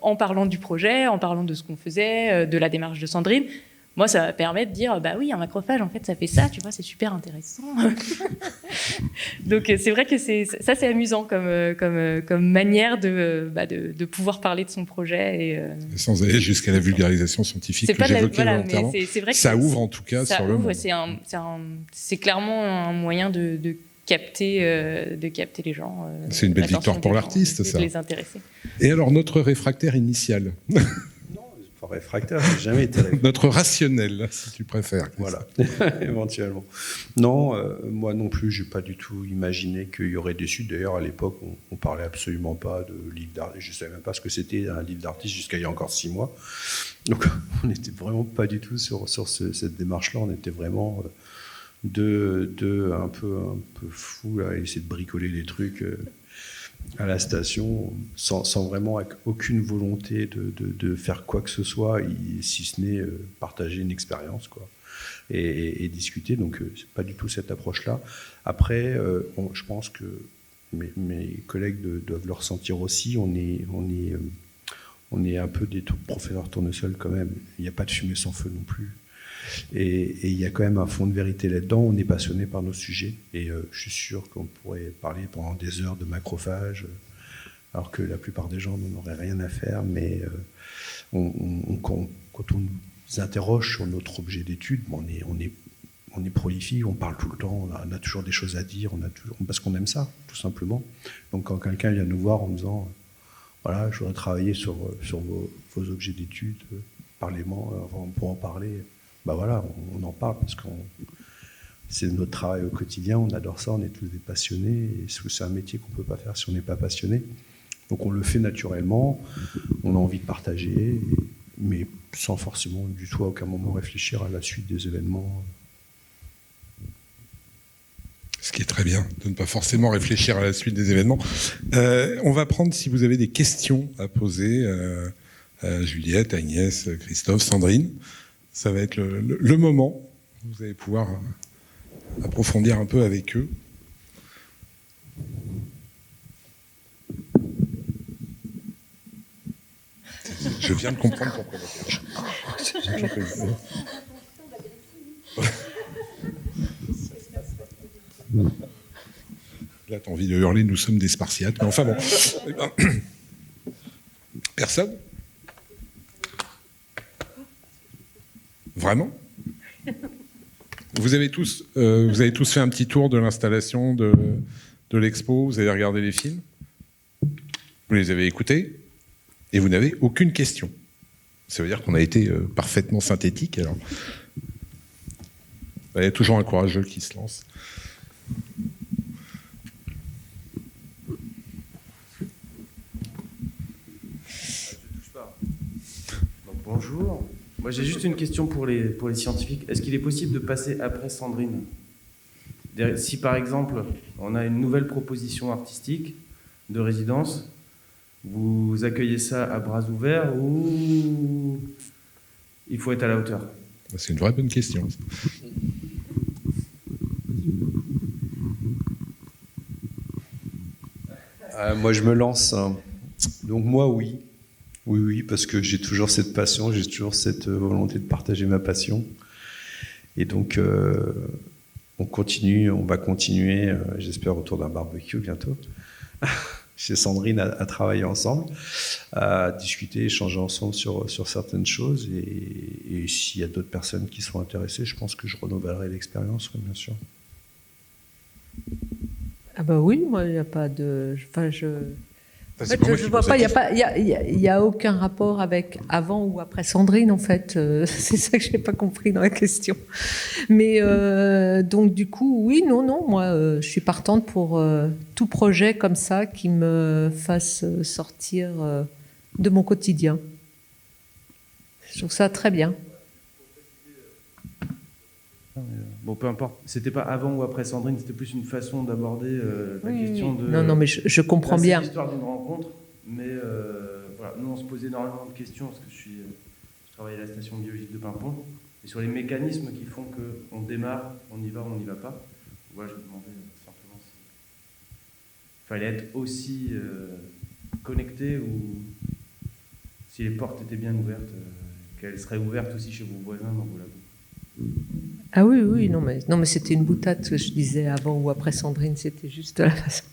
en parlant du projet, en parlant de ce qu'on faisait, de la démarche de Sandrine, moi ça permet de dire bah oui, un macrophage en fait ça fait ça, tu vois, c'est super intéressant. Donc c'est vrai que c'est amusant comme manière de pouvoir parler de son projet et
sans aller jusqu'à la vulgarisation scientifique que j'évoquais volontairement.
C'est vrai que
ça ouvre en tout cas sur le monde.
C'est clairement un moyen de capter les gens.
C'est une belle victoire pour l'artiste, ça.
De les intéresser.
Et alors, notre réfractaire initial?
Non, pas réfractaire, j'ai jamais été réfractaire.
Notre rationnel, si tu préfères.
Voilà, éventuellement. Non, moi non plus, j'ai pas du tout imaginé qu'il y aurait des suites. D'ailleurs, à l'époque, on parlait absolument pas de livre d'artiste. Je savais même pas ce que c'était un livre d'artiste jusqu'à il y a encore 6 mois. Donc, on n'était vraiment pas du tout sur cette démarche-là. On était vraiment un peu fou à essayer de bricoler des trucs à la station sans vraiment avec aucune volonté de faire quoi que ce soit, si ce n'est partager une expérience quoi, et discuter. Donc c'est pas du tout cette approche-là. Après, je pense que mes collègues doivent le ressentir aussi. On est un peu des professeurs tournesol quand même. Il n'y a pas de fumée sans feu non plus. Et il y a quand même un fond de vérité là-dedans. On est passionné par nos sujets et je suis sûr qu'on pourrait parler pendant des heures de macrophages, alors que la plupart des gens n'en auraient rien à faire. Mais quand on nous interroge sur notre objet d'étude, on est prolifique, on parle tout le temps, on a toujours des choses à dire, parce qu'on aime ça, tout simplement. Donc quand quelqu'un vient nous voir en nous disant voilà, je voudrais travailler sur vos objets d'étude, parlez-moi pour en parler. Bah voilà, on en parle parce que c'est notre travail au quotidien, on adore ça, on est tous des passionnés, et c'est un métier qu'on ne peut pas faire si on n'est pas passionné. Donc on le fait naturellement, on a envie de partager, mais sans forcément du tout à aucun moment réfléchir à la suite des événements.
Ce qui est très bien, de ne pas forcément réfléchir à la suite des événements. On va prendre, si vous avez des questions à poser à Juliette, Agnès, Christophe, Sandrine. Ça va être le moment où vous allez pouvoir approfondir un peu avec eux. Je viens de comprendre pourquoi la cache. Là, t'as envie de hurler, nous sommes des Spartiates. Mais enfin bon. Personne ? Vraiment ? Vous avez tous fait un petit tour de l'installation de l'expo, vous avez regardé les films, vous les avez écoutés, et vous n'avez aucune question. Ça veut dire qu'on a été parfaitement synthétique. Alors, il y a toujours un courageux qui se lance.
Bonjour. Moi, j'ai juste une question pour les scientifiques. Est-ce qu'il est possible de passer après Sandrine ? Si, par exemple, on a une nouvelle proposition artistique de résidence, vous accueillez ça à bras ouverts ou il faut être à la hauteur ?
C'est une vraie bonne question.
Moi, je me lance. Hein. Donc moi, oui. Oui, parce que j'ai toujours cette passion, j'ai toujours cette volonté de partager ma passion. Et donc, on va continuer, j'espère autour d'un barbecue bientôt, chez Sandrine, à travailler ensemble, à discuter, échanger ensemble sur certaines choses. Et s'il y a d'autres personnes qui sont intéressées, je pense que je renouvellerai l'expérience, bien sûr.
Ah bah oui, moi, il n'y a pas de... Enfin, je vois pas, il n'y a aucun rapport avec avant ou après Sandrine, en fait. C'est ça que je n'ai pas compris dans la question. Mais donc, du coup, oui, non, moi, je suis partante pour tout projet comme ça qui me fasse sortir de mon quotidien. Je trouve ça très bien.
Bon, peu importe. C'était pas avant ou après Sandrine, c'était plus une façon d'aborder la question de...
Non, mais je comprends bien.
C'est l'histoire d'une rencontre, mais voilà, nous on se posait énormément de questions parce que je travaille à la station biologique de Paimpont et sur les mécanismes qui font qu'on démarre, on y va, on n'y va pas. Voilà, je me demandais simplement s'il fallait être aussi connecté ou si les portes étaient bien ouvertes, qu'elles seraient ouvertes aussi chez vos voisins dans vos labos.
Ah oui, non mais c'était une boutade ce que je disais avant ou après Sandrine, c'était juste la façon.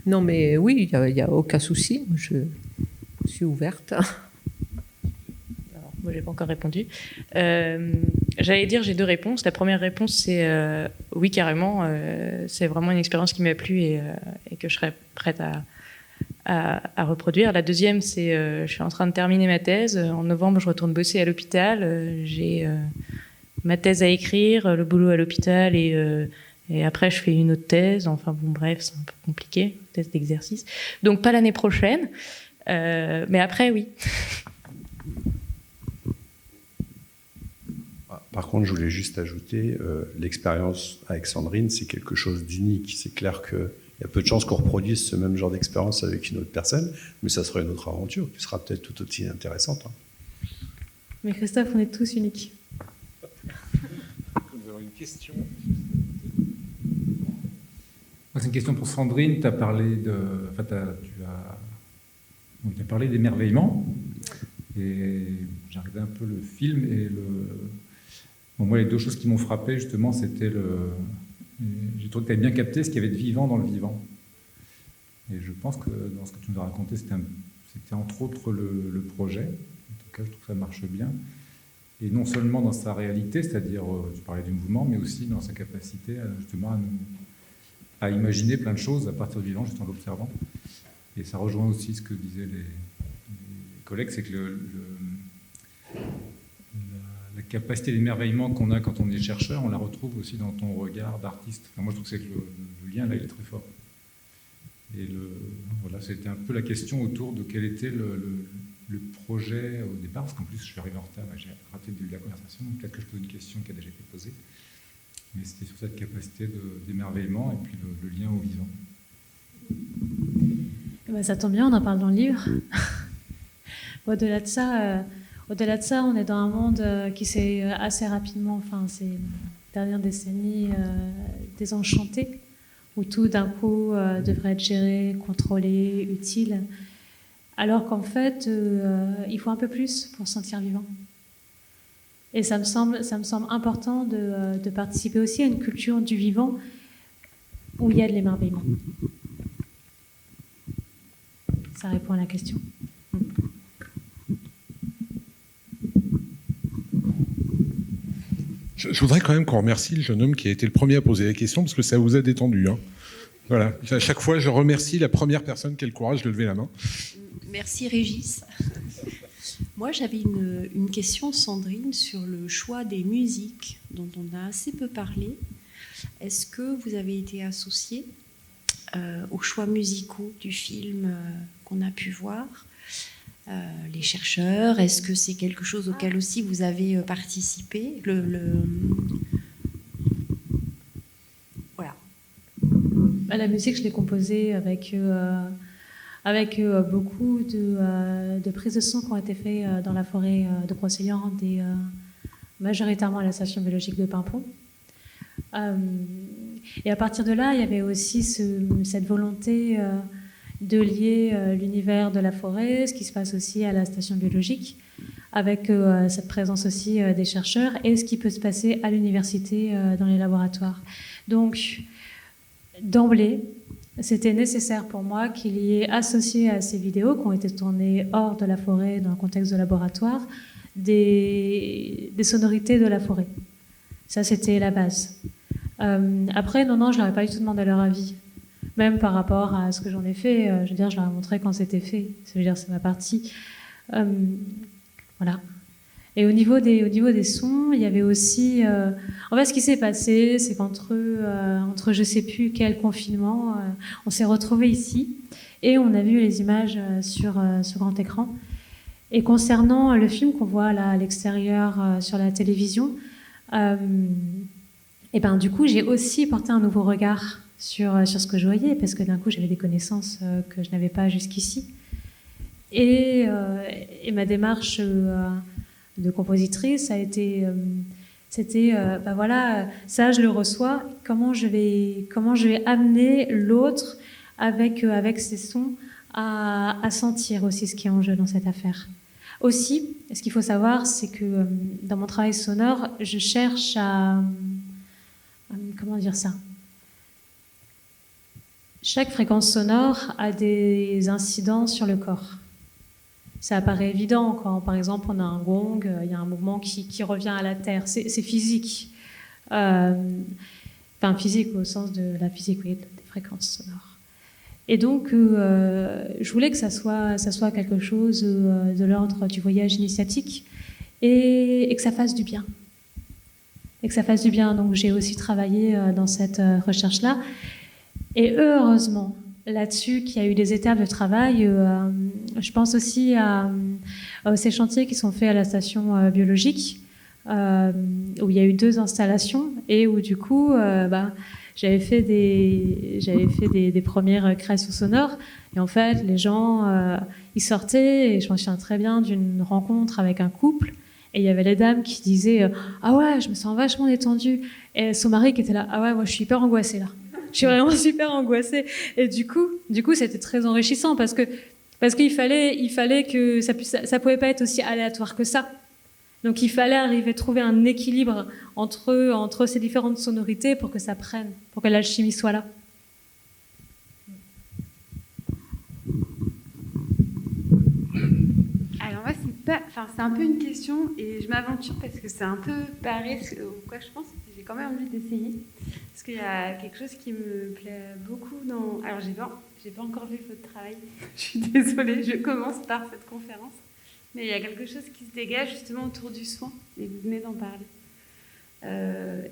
Non mais oui, il n'y a aucun souci, je suis ouverte.
Alors, moi, j'ai pas encore répondu. J'allais dire, j'ai deux réponses. La première réponse, c'est oui, carrément. C'est vraiment une expérience qui m'a plu et que je serais prête à reproduire. La deuxième, c'est je suis en train de terminer ma thèse. En novembre, je retourne bosser à l'hôpital. J'ai ma thèse à écrire, le boulot à l'hôpital et après je fais une autre thèse. Enfin bon, bref, c'est un peu compliqué, thèse d'exercice. Donc pas l'année prochaine, mais après oui.
Par contre, je voulais juste ajouter, l'expérience avec Sandrine, c'est quelque chose d'unique. C'est clair qu'il y a peu de chances qu'on reproduise ce même genre d'expérience avec une autre personne, mais ça sera une autre aventure qui sera peut-être tout aussi intéressante. Hein.
Mais Christophe, on est tous uniques.
Nous avons une question.
C'est une question pour Sandrine. Tu as parlé parlé d'émerveillement. Et j'ai regardé un peu le film et moi, les deux choses qui m'ont frappé, justement, c'était j'ai trouvé que tu avais bien capté ce qu'il y avait de vivant dans le vivant. Et je pense que dans ce que tu nous as raconté, c'était entre autres le projet. En tout cas, je trouve que ça marche bien. Et non seulement dans sa réalité, c'est-à-dire, tu parlais du mouvement, mais aussi dans sa capacité justement à imaginer plein de choses à partir du vivant, juste en l'observant. Et ça rejoint aussi ce que disaient les collègues, c'est que la capacité d'émerveillement qu'on a quand on est chercheur, on la retrouve aussi dans ton regard d'artiste. Enfin, moi, je trouve que le lien, là, il est très fort. Et voilà, c'était un peu la question autour de quel était le projet au départ, parce qu'en plus, je suis arrivé en retard, j'ai raté le début de la conversation, donc peut-être que je pose une question qui a déjà été posée. Mais c'était sur cette capacité d'émerveillement et puis le lien au vivant.
Ben, ça tombe bien, on en parle dans le livre. Au-delà de ça, on est dans un monde qui s'est assez rapidement, enfin, ces dernières décennies, désenchanté, où tout d'un coup devrait être géré, contrôlé, utile, alors qu'en fait, il faut un peu plus pour se sentir vivant. Et ça me semble important de participer aussi à une culture du vivant où il y a de l'émerveillement. Ça répond à la question.
Je voudrais quand même qu'on remercie le jeune homme qui a été le premier à poser la question, parce que ça vous a détendu. Hein. Voilà. À chaque fois, je remercie la première personne qui a le courage de lever la main.
Merci Régis. Moi, j'avais une question, Sandrine, sur le choix des musiques dont on a assez peu parlé. Est-ce que vous avez été associé aux choix musicaux du film qu'on a pu voir ? les chercheurs? Est-ce que c'est quelque chose auquel aussi vous avez participé? Voilà.
La musique, je l'ai composée avec beaucoup de prises de son qui ont été faites dans la forêt de Brocéliande et majoritairement à la station biologique de Paimpont. Et à partir de là, il y avait aussi cette volonté de lier l'univers de la forêt, ce qui se passe aussi à la station biologique, avec cette présence aussi des chercheurs et ce qui peut se passer à l'université dans les laboratoires. Donc, d'emblée, c'était nécessaire pour moi qu'il y ait associé à ces vidéos qui ont été tournées hors de la forêt, dans le contexte de laboratoire, des sonorités de la forêt. Ça, c'était la base. Après, non, je leur ai pas du tout demandé leur avis. Même par rapport à ce que j'en ai fait, je veux dire, je leur ai montré quand c'était fait. Je veux dire, c'est ma partie. Voilà. Et au niveau des sons, il y avait aussi... en fait, ce qui s'est passé, c'est qu'entre je sais plus quel confinement, on s'est retrouvés ici et on a vu les images sur grand écran. Et concernant le film qu'on voit là à l'extérieur sur la télévision, et ben du coup, j'ai aussi porté un nouveau regard sur ce que je voyais, parce que d'un coup, j'avais des connaissances que je n'avais pas jusqu'ici. Et ma démarche de compositrice a été... c'était, voilà, ça, je le reçois. Comment je vais amener l'autre avec ses sons à sentir aussi ce qui est en jeu dans cette affaire. Aussi, ce qu'il faut savoir, c'est que dans mon travail sonore, je cherche à comment dire ça ? Chaque fréquence sonore a des incidences sur le corps. Ça apparaît évident quand, par exemple, on a un gong, il y a un mouvement qui revient à la terre. C'est physique. Enfin, physique au sens de la physique, oui, des fréquences sonores. Et donc, je voulais que ça soit quelque chose de l'ordre du voyage initiatique et que ça fasse du bien. Et que ça fasse du bien. Donc, j'ai aussi travaillé dans cette recherche-là. Et heureusement, là-dessus, qu'il y a eu des étapes de travail. Je pense aussi à ces chantiers qui sont faits à la station biologique, où il y a eu 2 installations et où, du coup, j'avais fait des premières créations sonores. Et en fait, les gens, ils sortaient, et je me souviens très bien d'une rencontre avec un couple. Et il y avait les dames qui disaient « Ah ouais, je me sens vachement détendue ». Et son mari qui était là « Ah ouais, moi je suis hyper angoissée là. Je suis vraiment super angoissée ». Et du coup, c'était très enrichissant parce qu'il fallait que ça pouvait pas être aussi aléatoire que ça. Donc il fallait arriver à trouver un équilibre entre ces différentes sonorités pour que ça prenne, pour que l'alchimie soit là.
Alors moi, c'est un peu une question et je m'aventure parce que c'est un peu pareil à quoi je pense. J'ai quand même envie d'essayer parce qu'il y a quelque chose qui me plaît beaucoup dans... Alors j'ai pas encore vu votre travail, je suis désolée, je commence par cette conférence. Mais il y a quelque chose qui se dégage justement autour du soin et vous venez d'en parler.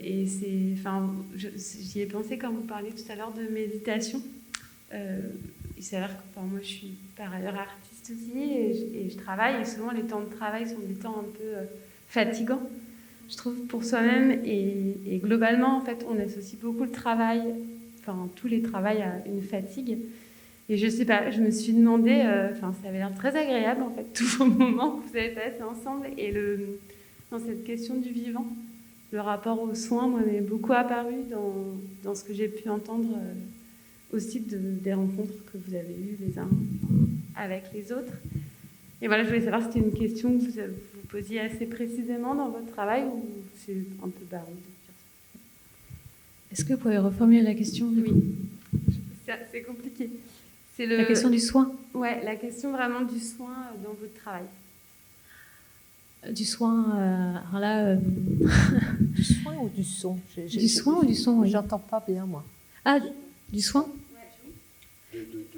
Et j'y ai pensé quand vous parliez tout à l'heure de méditation. Il s'avère que moi je suis par ailleurs artiste aussi et je travaille et souvent les temps de travail sont des temps un peu fatigants, je trouve, pour soi-même et globalement en fait on associe beaucoup le travail, enfin tous les travails à une fatigue et je sais pas, je me suis demandé, ça avait l'air très agréable en fait tous vos moments que vous avez passés ensemble et dans cette question du vivant, le rapport aux soins m'est beaucoup apparu dans ce que j'ai pu entendre aussi des rencontres que vous avez eues les uns avec les autres. Et voilà, je voulais savoir si c'était une question que vous posiez assez précisément dans votre travail ou c'est un peu barré.
Est-ce que vous pouvez reformuler la question?
Oui, c'est compliqué. C'est
la question du soin.
Ouais, la question vraiment du soin dans votre travail.
Du soin, alors là...
Du soin ou du son?
Du soin ou du son, oui.
J'entends pas bien, moi.
Ah, du soin?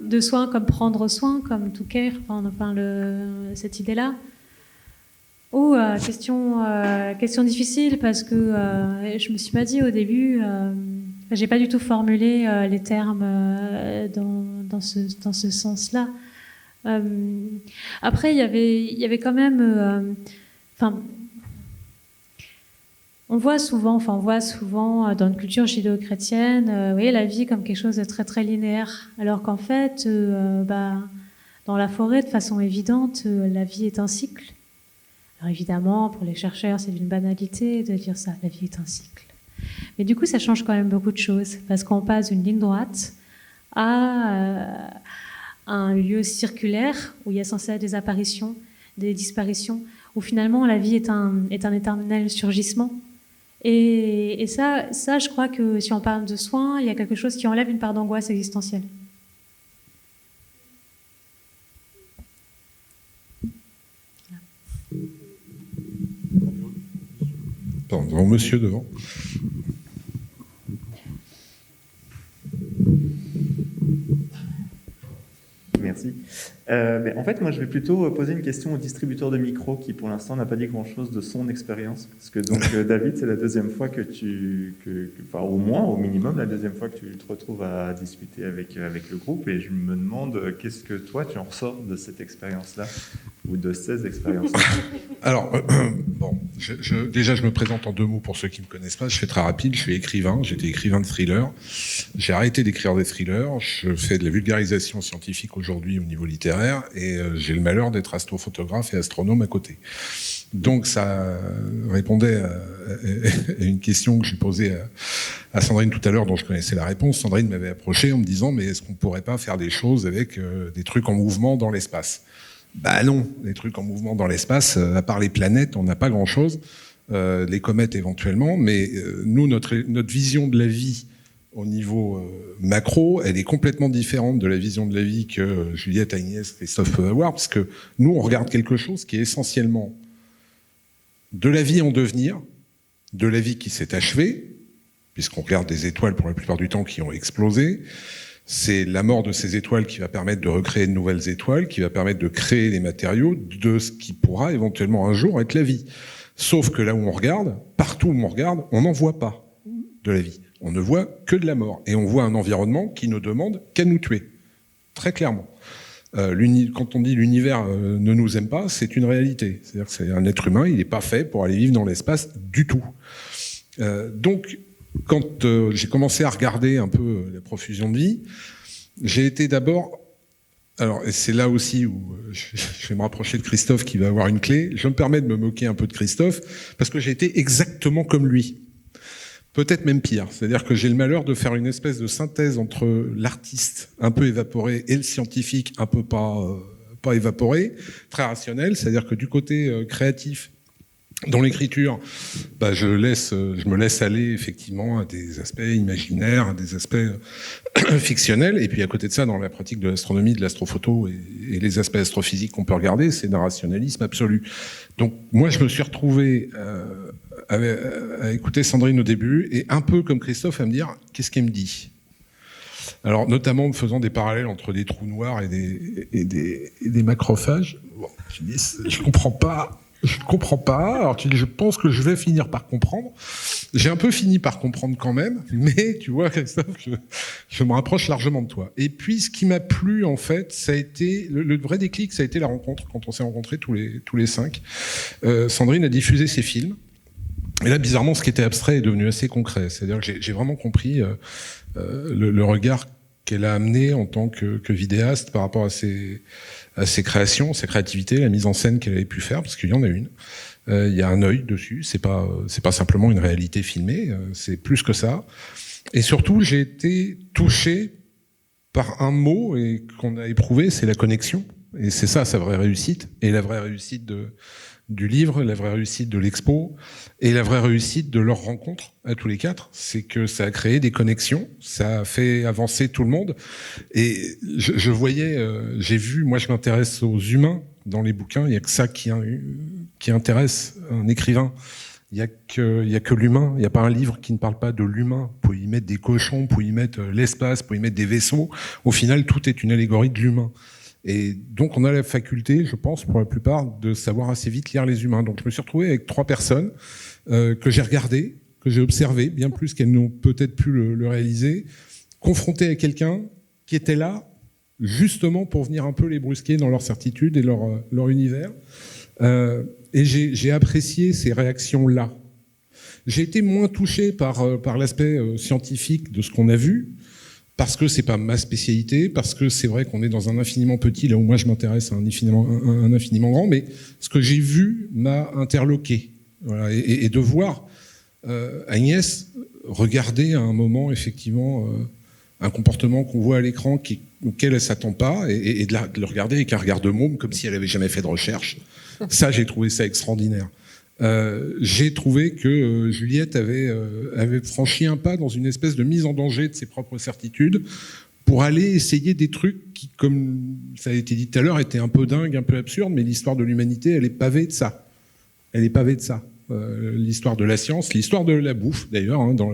De soin comme prendre soin, comme to care, cette idée-là. Question difficile parce que je me suis pas dit au début, j'ai pas du tout formulé les termes dans ce sens-là. Après, il y avait quand même... on voit souvent dans une culture judéo-chrétienne, la vie comme quelque chose de très très linéaire, alors qu'en fait, dans la forêt, de façon évidente, la vie est un cycle. Alors évidemment, pour les chercheurs, c'est d'une banalité de dire ça, la vie est un cycle. Mais du coup, ça change quand même beaucoup de choses, parce qu'on passe d'une ligne droite à un lieu circulaire où il y a censé être des apparitions, des disparitions, où finalement la vie est un éternel surgissement. Et ça, je crois que si on parle de soins, il y a quelque chose qui enlève une part d'angoisse existentielle.
Pardon, monsieur devant.
Merci. En fait, moi, je vais plutôt poser une question au distributeur de micro qui, pour l'instant, n'a pas dit grand-chose de son expérience. Parce que donc, David, c'est la deuxième fois au moins, au minimum, la deuxième fois que tu te retrouves à discuter avec le groupe. Et je me demande, qu'est-ce que toi, tu en ressors de cette expérience-là ou de ces expériences-là?
Alors, déjà, je me présente en 2 mots pour ceux qui ne me connaissent pas. Je fais très rapide, je suis écrivain, j'étais écrivain de thriller. J'ai arrêté d'écrire des thrillers, je fais de la vulgarisation scientifique aujourd'hui au niveau littéraire et j'ai le malheur d'être astrophotographe et astronome à côté. Donc ça répondait à une question que j'ai posée à Sandrine tout à l'heure, dont je connaissais la réponse. Sandrine m'avait approché en me disant « mais est-ce qu'on ne pourrait pas faire des choses avec des trucs en mouvement dans l'espace ?» Bah non, les trucs en mouvement dans l'espace, à part les planètes, on n'a pas grand-chose. Les comètes éventuellement, mais nous, notre vision de la vie au niveau macro, elle est complètement différente de la vision de la vie que Juliette, Agnès, Christophe peuvent avoir, parce que nous, on regarde quelque chose qui est essentiellement de la vie en devenir, de la vie qui s'est achevée, puisqu'on regarde des étoiles pour la plupart du temps qui ont explosé. C'est la mort de ces étoiles qui va permettre de recréer de nouvelles étoiles, qui va permettre de créer les matériaux de ce qui pourra éventuellement un jour être la vie. Sauf que là où on regarde, partout où on regarde, on n'en voit pas de la vie. On ne voit que de la mort. Et on voit un environnement qui ne demande qu'à nous tuer. Très clairement. Quand on dit l'univers ne nous aime pas, c'est une réalité. C'est-à-dire que c'est un être humain, il n'est pas fait pour aller vivre dans l'espace du tout. Donc, quand j'ai commencé à regarder un peu la profusion de vie, j'ai été d'abord... Alors, et c'est là aussi où je vais me rapprocher de Christophe qui va avoir une clé. Je me permets de me moquer un peu de Christophe parce que j'ai été exactement comme lui. Peut-être même pire. C'est-à-dire que j'ai le malheur de faire une espèce de synthèse entre l'artiste un peu évaporé et le scientifique un peu pas évaporé, très rationnel. C'est-à-dire que du côté créatif, dans l'écriture, je me laisse aller effectivement à des aspects imaginaires, à des aspects fictionnels. Et puis à côté de ça, dans la pratique de l'astronomie, de l'astrophoto et les aspects astrophysiques qu'on peut regarder, c'est d'un rationalisme absolu. Donc moi, je me suis retrouvé à écouter Sandrine au début et un peu comme Christophe à me dire qu'est-ce qu'elle me dit. Alors notamment en faisant des parallèles entre des trous noirs et des macrophages. Bon, je dis, je comprends pas. Alors tu dis, je pense que je vais finir par comprendre. J'ai un peu fini par comprendre quand même, mais tu vois, Christophe, je me rapproche largement de toi. Et puis, ce qui m'a plu, en fait, ça a été le vrai déclic, ça a été la rencontre quand on s'est rencontrés tous les 5. Sandrine a diffusé ses films. Et là, bizarrement, ce qui était abstrait est devenu assez concret. C'est-à-dire que j'ai vraiment compris le regard qu'elle a amené en tant que vidéaste par rapport à ses créations, sa créativité, la mise en scène qu'elle avait pu faire, parce qu'il y en a une. Il y a un œil dessus, c'est pas simplement une réalité filmée, c'est plus que ça. Et surtout, j'ai été touché par un mot et qu'on a éprouvé, c'est la connexion. Et c'est ça, sa vraie réussite. Et la vraie réussite du livre, la vraie réussite de l'expo, et la vraie réussite de leur rencontre à tous les 4, c'est que ça a créé des connexions, ça a fait avancer tout le monde. Et je voyais, j'ai vu, moi je m'intéresse aux humains dans les bouquins, il n'y a que ça qui intéresse un écrivain. Il y a que l'humain, il n'y a pas un livre qui ne parle pas de l'humain. Vous pouvez y mettre des cochons, vous pouvez y mettre l'espace, vous pouvez y mettre des vaisseaux. Au final, tout est une allégorie de l'humain. Et donc, on a la faculté, je pense, pour la plupart, de savoir assez vite lire les humains. Donc, je me suis retrouvé avec 3 personnes que j'ai regardées, que j'ai observées, bien plus qu'elles n'ont peut-être pu le réaliser, confrontées à quelqu'un qui était là, justement pour venir un peu les brusquer dans leur certitude et leur univers. Et j'ai apprécié ces réactions-là. J'ai été moins touché par l'aspect scientifique de ce qu'on a vu, parce que c'est pas ma spécialité, parce que c'est vrai qu'on est dans un infiniment petit, là où moi je m'intéresse à un infiniment grand, mais ce que j'ai vu m'a interloqué. Voilà, et de voir Agnès regarder à un moment, effectivement, un comportement qu'on voit à l'écran auquel elle s'attend pas, et de le regarder avec un regard de môme, comme si elle avait jamais fait de recherche. Ça, j'ai trouvé ça extraordinaire. J'ai trouvé que Juliette avait franchi un pas dans une espèce de mise en danger de ses propres certitudes pour aller essayer des trucs qui, comme ça a été dit tout à l'heure, étaient un peu dingues, un peu absurdes, mais l'histoire de l'humanité, elle est pavée de ça. Elle est pavée de ça. L'histoire de la science, l'histoire de la bouffe, d'ailleurs, hein, dans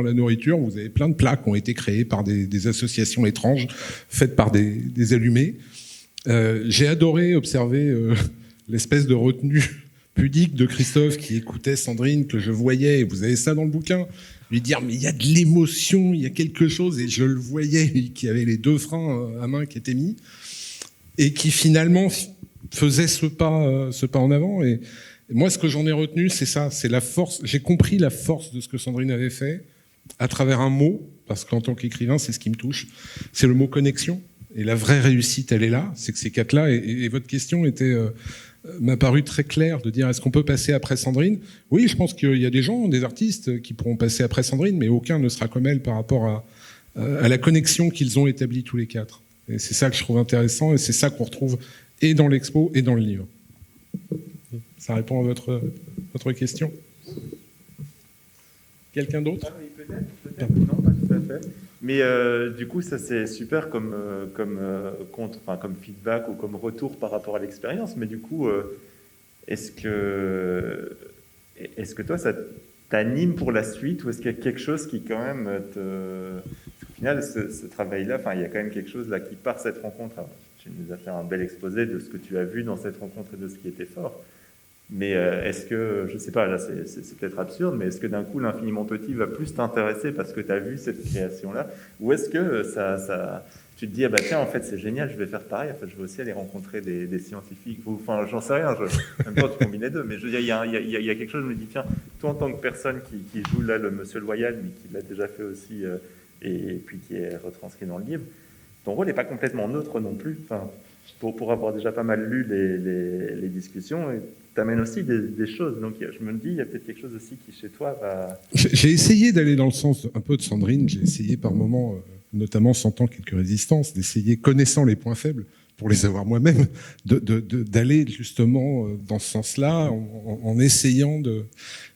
la nourriture, vous avez plein de plats qui ont été créés par des associations étranges, faites par des allumés. J'ai adoré observer l'espèce de retenue pudique de Christophe qui écoutait Sandrine, que je voyais, et vous avez ça dans le bouquin, lui dire mais il y a de l'émotion, il y a quelque chose, et je le voyais, qui avait les 2 freins à main qui étaient mis, et qui finalement faisait ce pas en avant. Et moi, ce que j'en ai retenu, c'est ça, c'est la force. J'ai compris la force de ce que Sandrine avait fait à travers un mot, parce qu'en tant qu'écrivain, c'est ce qui me touche, c'est le mot connexion. Et la vraie réussite, elle est là, c'est que ces 4-là, et votre question m'a paru très claire, de dire est-ce qu'on peut passer après Sandrine ? Oui, je pense qu'il y a des gens, des artistes qui pourront passer après Sandrine, mais aucun ne sera comme elle par rapport à la connexion qu'ils ont établie tous les 4. Et c'est ça que je trouve intéressant, et c'est ça qu'on retrouve et dans l'expo et dans le livre. Ça répond à votre question. Quelqu'un d'autre ?
Oui, peut-être. Non, pas tout à fait. Mais du coup, ça c'est super comme feedback ou comme retour par rapport à l'expérience. Mais du coup, est-ce que toi, ça t'anime pour la suite, ou est-ce qu'il y a quelque chose qui quand même au final, ce travail-là, il y a quand même quelque chose là qui part cette rencontre. Alors, tu nous as fait un bel exposé de ce que tu as vu dans cette rencontre et de ce qui était fort. Mais est-ce que, je ne sais pas, là c'est peut-être absurde, mais est-ce que d'un coup l'infiniment petit va plus t'intéresser parce que tu as vu cette création-là, ou est-ce que tu te dis, ah bah tiens, en fait c'est génial, je vais faire pareil, en fait, je vais aussi aller rencontrer des scientifiques, enfin j'en sais rien, en même temps tu combines les deux, mais il y a quelque chose, je me dis, tiens, toi en tant que personne qui joue là le monsieur loyal, mais qui l'a déjà fait aussi, et puis qui est retranscrit dans le livre, ton rôle n'est pas complètement neutre non plus, pour avoir déjà pas mal lu les discussions, et t'amènes aussi des choses. Donc je me dis, il y a peut-être quelque chose aussi qui chez toi va...
J'ai essayé d'aller dans le sens un peu de Sandrine, j'ai essayé par moments, notamment sentant quelques résistances, d'essayer, connaissant les points faibles, pour les avoir moi-même, d'aller justement dans ce sens-là, en essayant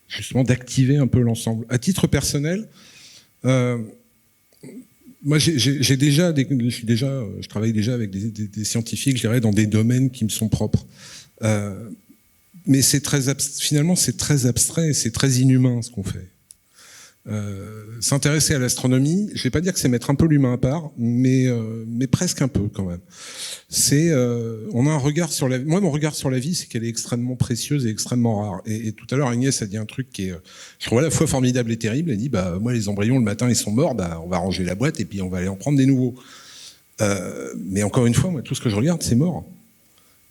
justement d'activer un peu l'ensemble. À titre personnel, moi, je travaille déjà avec des scientifiques, je dirais, dans des domaines qui me sont propres. Mais finalement, c'est très abstrait et c'est très inhumain ce qu'on fait. S'intéresser à l'astronomie, je vais pas dire que c'est mettre un peu l'humain à part, mais presque un peu quand même. On a un regard sur la vie. Moi, mon regard sur la vie, c'est qu'elle est extrêmement précieuse et extrêmement rare. Et tout à l'heure, Agnès a dit un truc qui est, je trouve à la fois formidable et terrible. Elle dit, moi, les embryons le matin, ils sont morts, on va ranger la boîte et puis on va aller en prendre des nouveaux. Mais encore une fois, moi, tout ce que je regarde, c'est mort.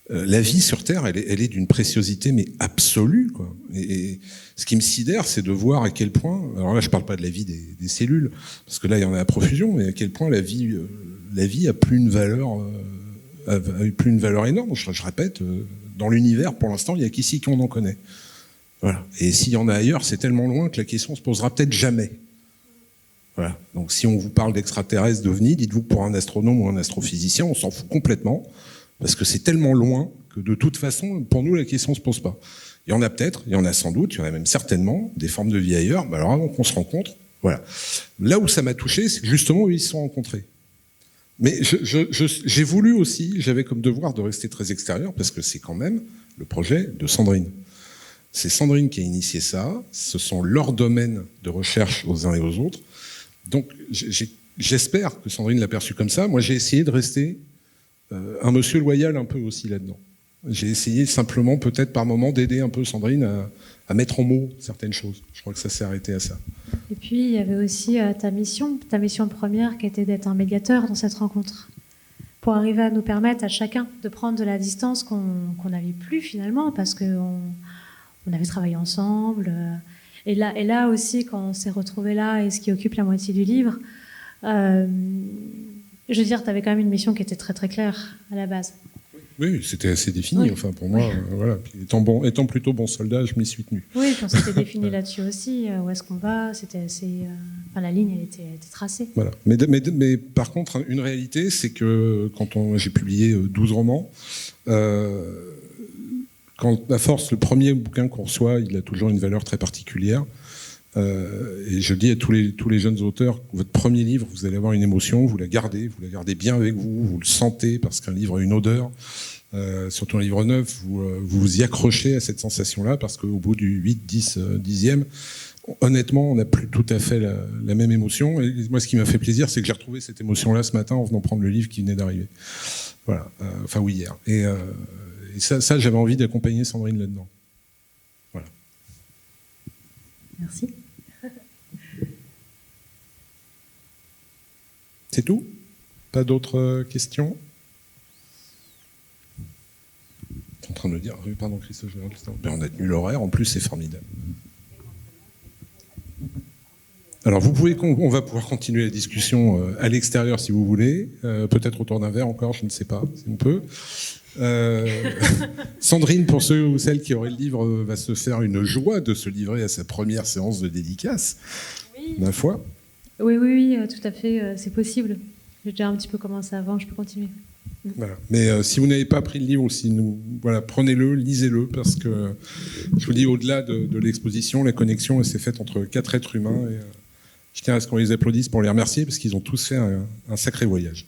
La vie sur Terre, elle est d'une préciosité mais absolue, quoi. Et ce qui me sidère, c'est de voir à quel point, alors là je parle pas de la vie des cellules, parce que là il y en a à profusion, mais à quel point la vie a plus une valeur énorme. Je répète, dans l'univers, pour l'instant, il n'y a qu'ici qu'on en connaît. Voilà. Et s'il y en a ailleurs, c'est tellement loin que la question se posera peut-être jamais. Voilà. Donc si on vous parle d'extraterrestres, d'ovnis, dites-vous que pour un astronome ou un astrophysicien, on s'en fout complètement. Parce que c'est tellement loin que de toute façon, pour nous, la question ne se pose pas. Il y en a peut-être, il y en a sans doute, il y en a même certainement, des formes de vie ailleurs. Alors avant qu'on se rencontre, voilà. Là où ça m'a touché, c'est justement où ils se sont rencontrés. Mais j'ai voulu aussi, j'avais comme devoir de rester très extérieur, parce que c'est quand même le projet de Sandrine. C'est Sandrine qui a initié ça, ce sont leurs domaines de recherche aux uns et aux autres. Donc j'espère que Sandrine l'a perçu comme ça. Moi j'ai essayé de rester un monsieur loyal un peu aussi là-dedans. J'ai essayé simplement, peut-être par moment, d'aider un peu Sandrine à mettre en mots certaines choses. Je crois que ça s'est arrêté à ça.
Et puis, il y avait aussi ta mission première qui était d'être un médiateur dans cette rencontre, pour arriver à nous permettre à chacun de prendre de la distance qu'on n'avait plus finalement, parce qu'on avait travaillé ensemble. Et là aussi, quand on s'est retrouvés là, et ce qui occupe la moitié du livre, je veux dire, tu avais quand même une mission qui était très très claire à la base.
Oui, c'était assez défini.
Oui.
Enfin, pour moi, voilà. Puis étant plutôt bon soldat, je m'y suis tenu.
Oui, puis on s'était défini là-dessus aussi. Où est-ce qu'on va? C'était assez. Enfin, la ligne, elle était tracée.
Voilà. Mais par contre, une réalité, c'est que quand j'ai publié 12 romans, quand à force, le premier bouquin qu'on reçoit, il a toujours une valeur très particulière. Et je dis à tous les jeunes auteurs, votre premier livre, vous allez avoir une émotion, vous la gardez bien avec vous, vous le sentez, parce qu'un livre a une odeur. Surtout un livre neuf, vous vous y accrochez à cette sensation-là, parce qu'au bout du 8, 10, 10e, honnêtement, on n'a plus tout à fait la même émotion. Et moi, ce qui m'a fait plaisir, c'est que j'ai retrouvé cette émotion-là ce matin en venant prendre le livre qui venait d'arriver. Voilà, enfin oui, hier. Et ça, j'avais envie d'accompagner Sandrine là-dedans. Voilà.
Merci.
C'est tout? Pas d'autres questions? Je suis en train de me dire, pardon Christophe, on a tenu l'horaire, en plus c'est formidable. Alors on va pouvoir continuer la discussion à l'extérieur si vous voulez, peut-être autour d'un verre encore, je ne sais pas si on peut. Sandrine, pour ceux ou celles qui auraient le livre, va se faire une joie de se livrer à sa première séance de dédicace, ma foi.
Oui, tout à fait, c'est possible. J'ai déjà un petit peu commencé avant, je peux continuer.
Voilà. Mais si vous n'avez pas pris le livre, prenez-le, lisez-le, parce que je vous dis, au-delà de l'exposition, la connexion elle s'est faite entre 4 êtres humains. Et, je tiens à ce qu'on les applaudisse pour les remercier, parce qu'ils ont tous fait un sacré voyage.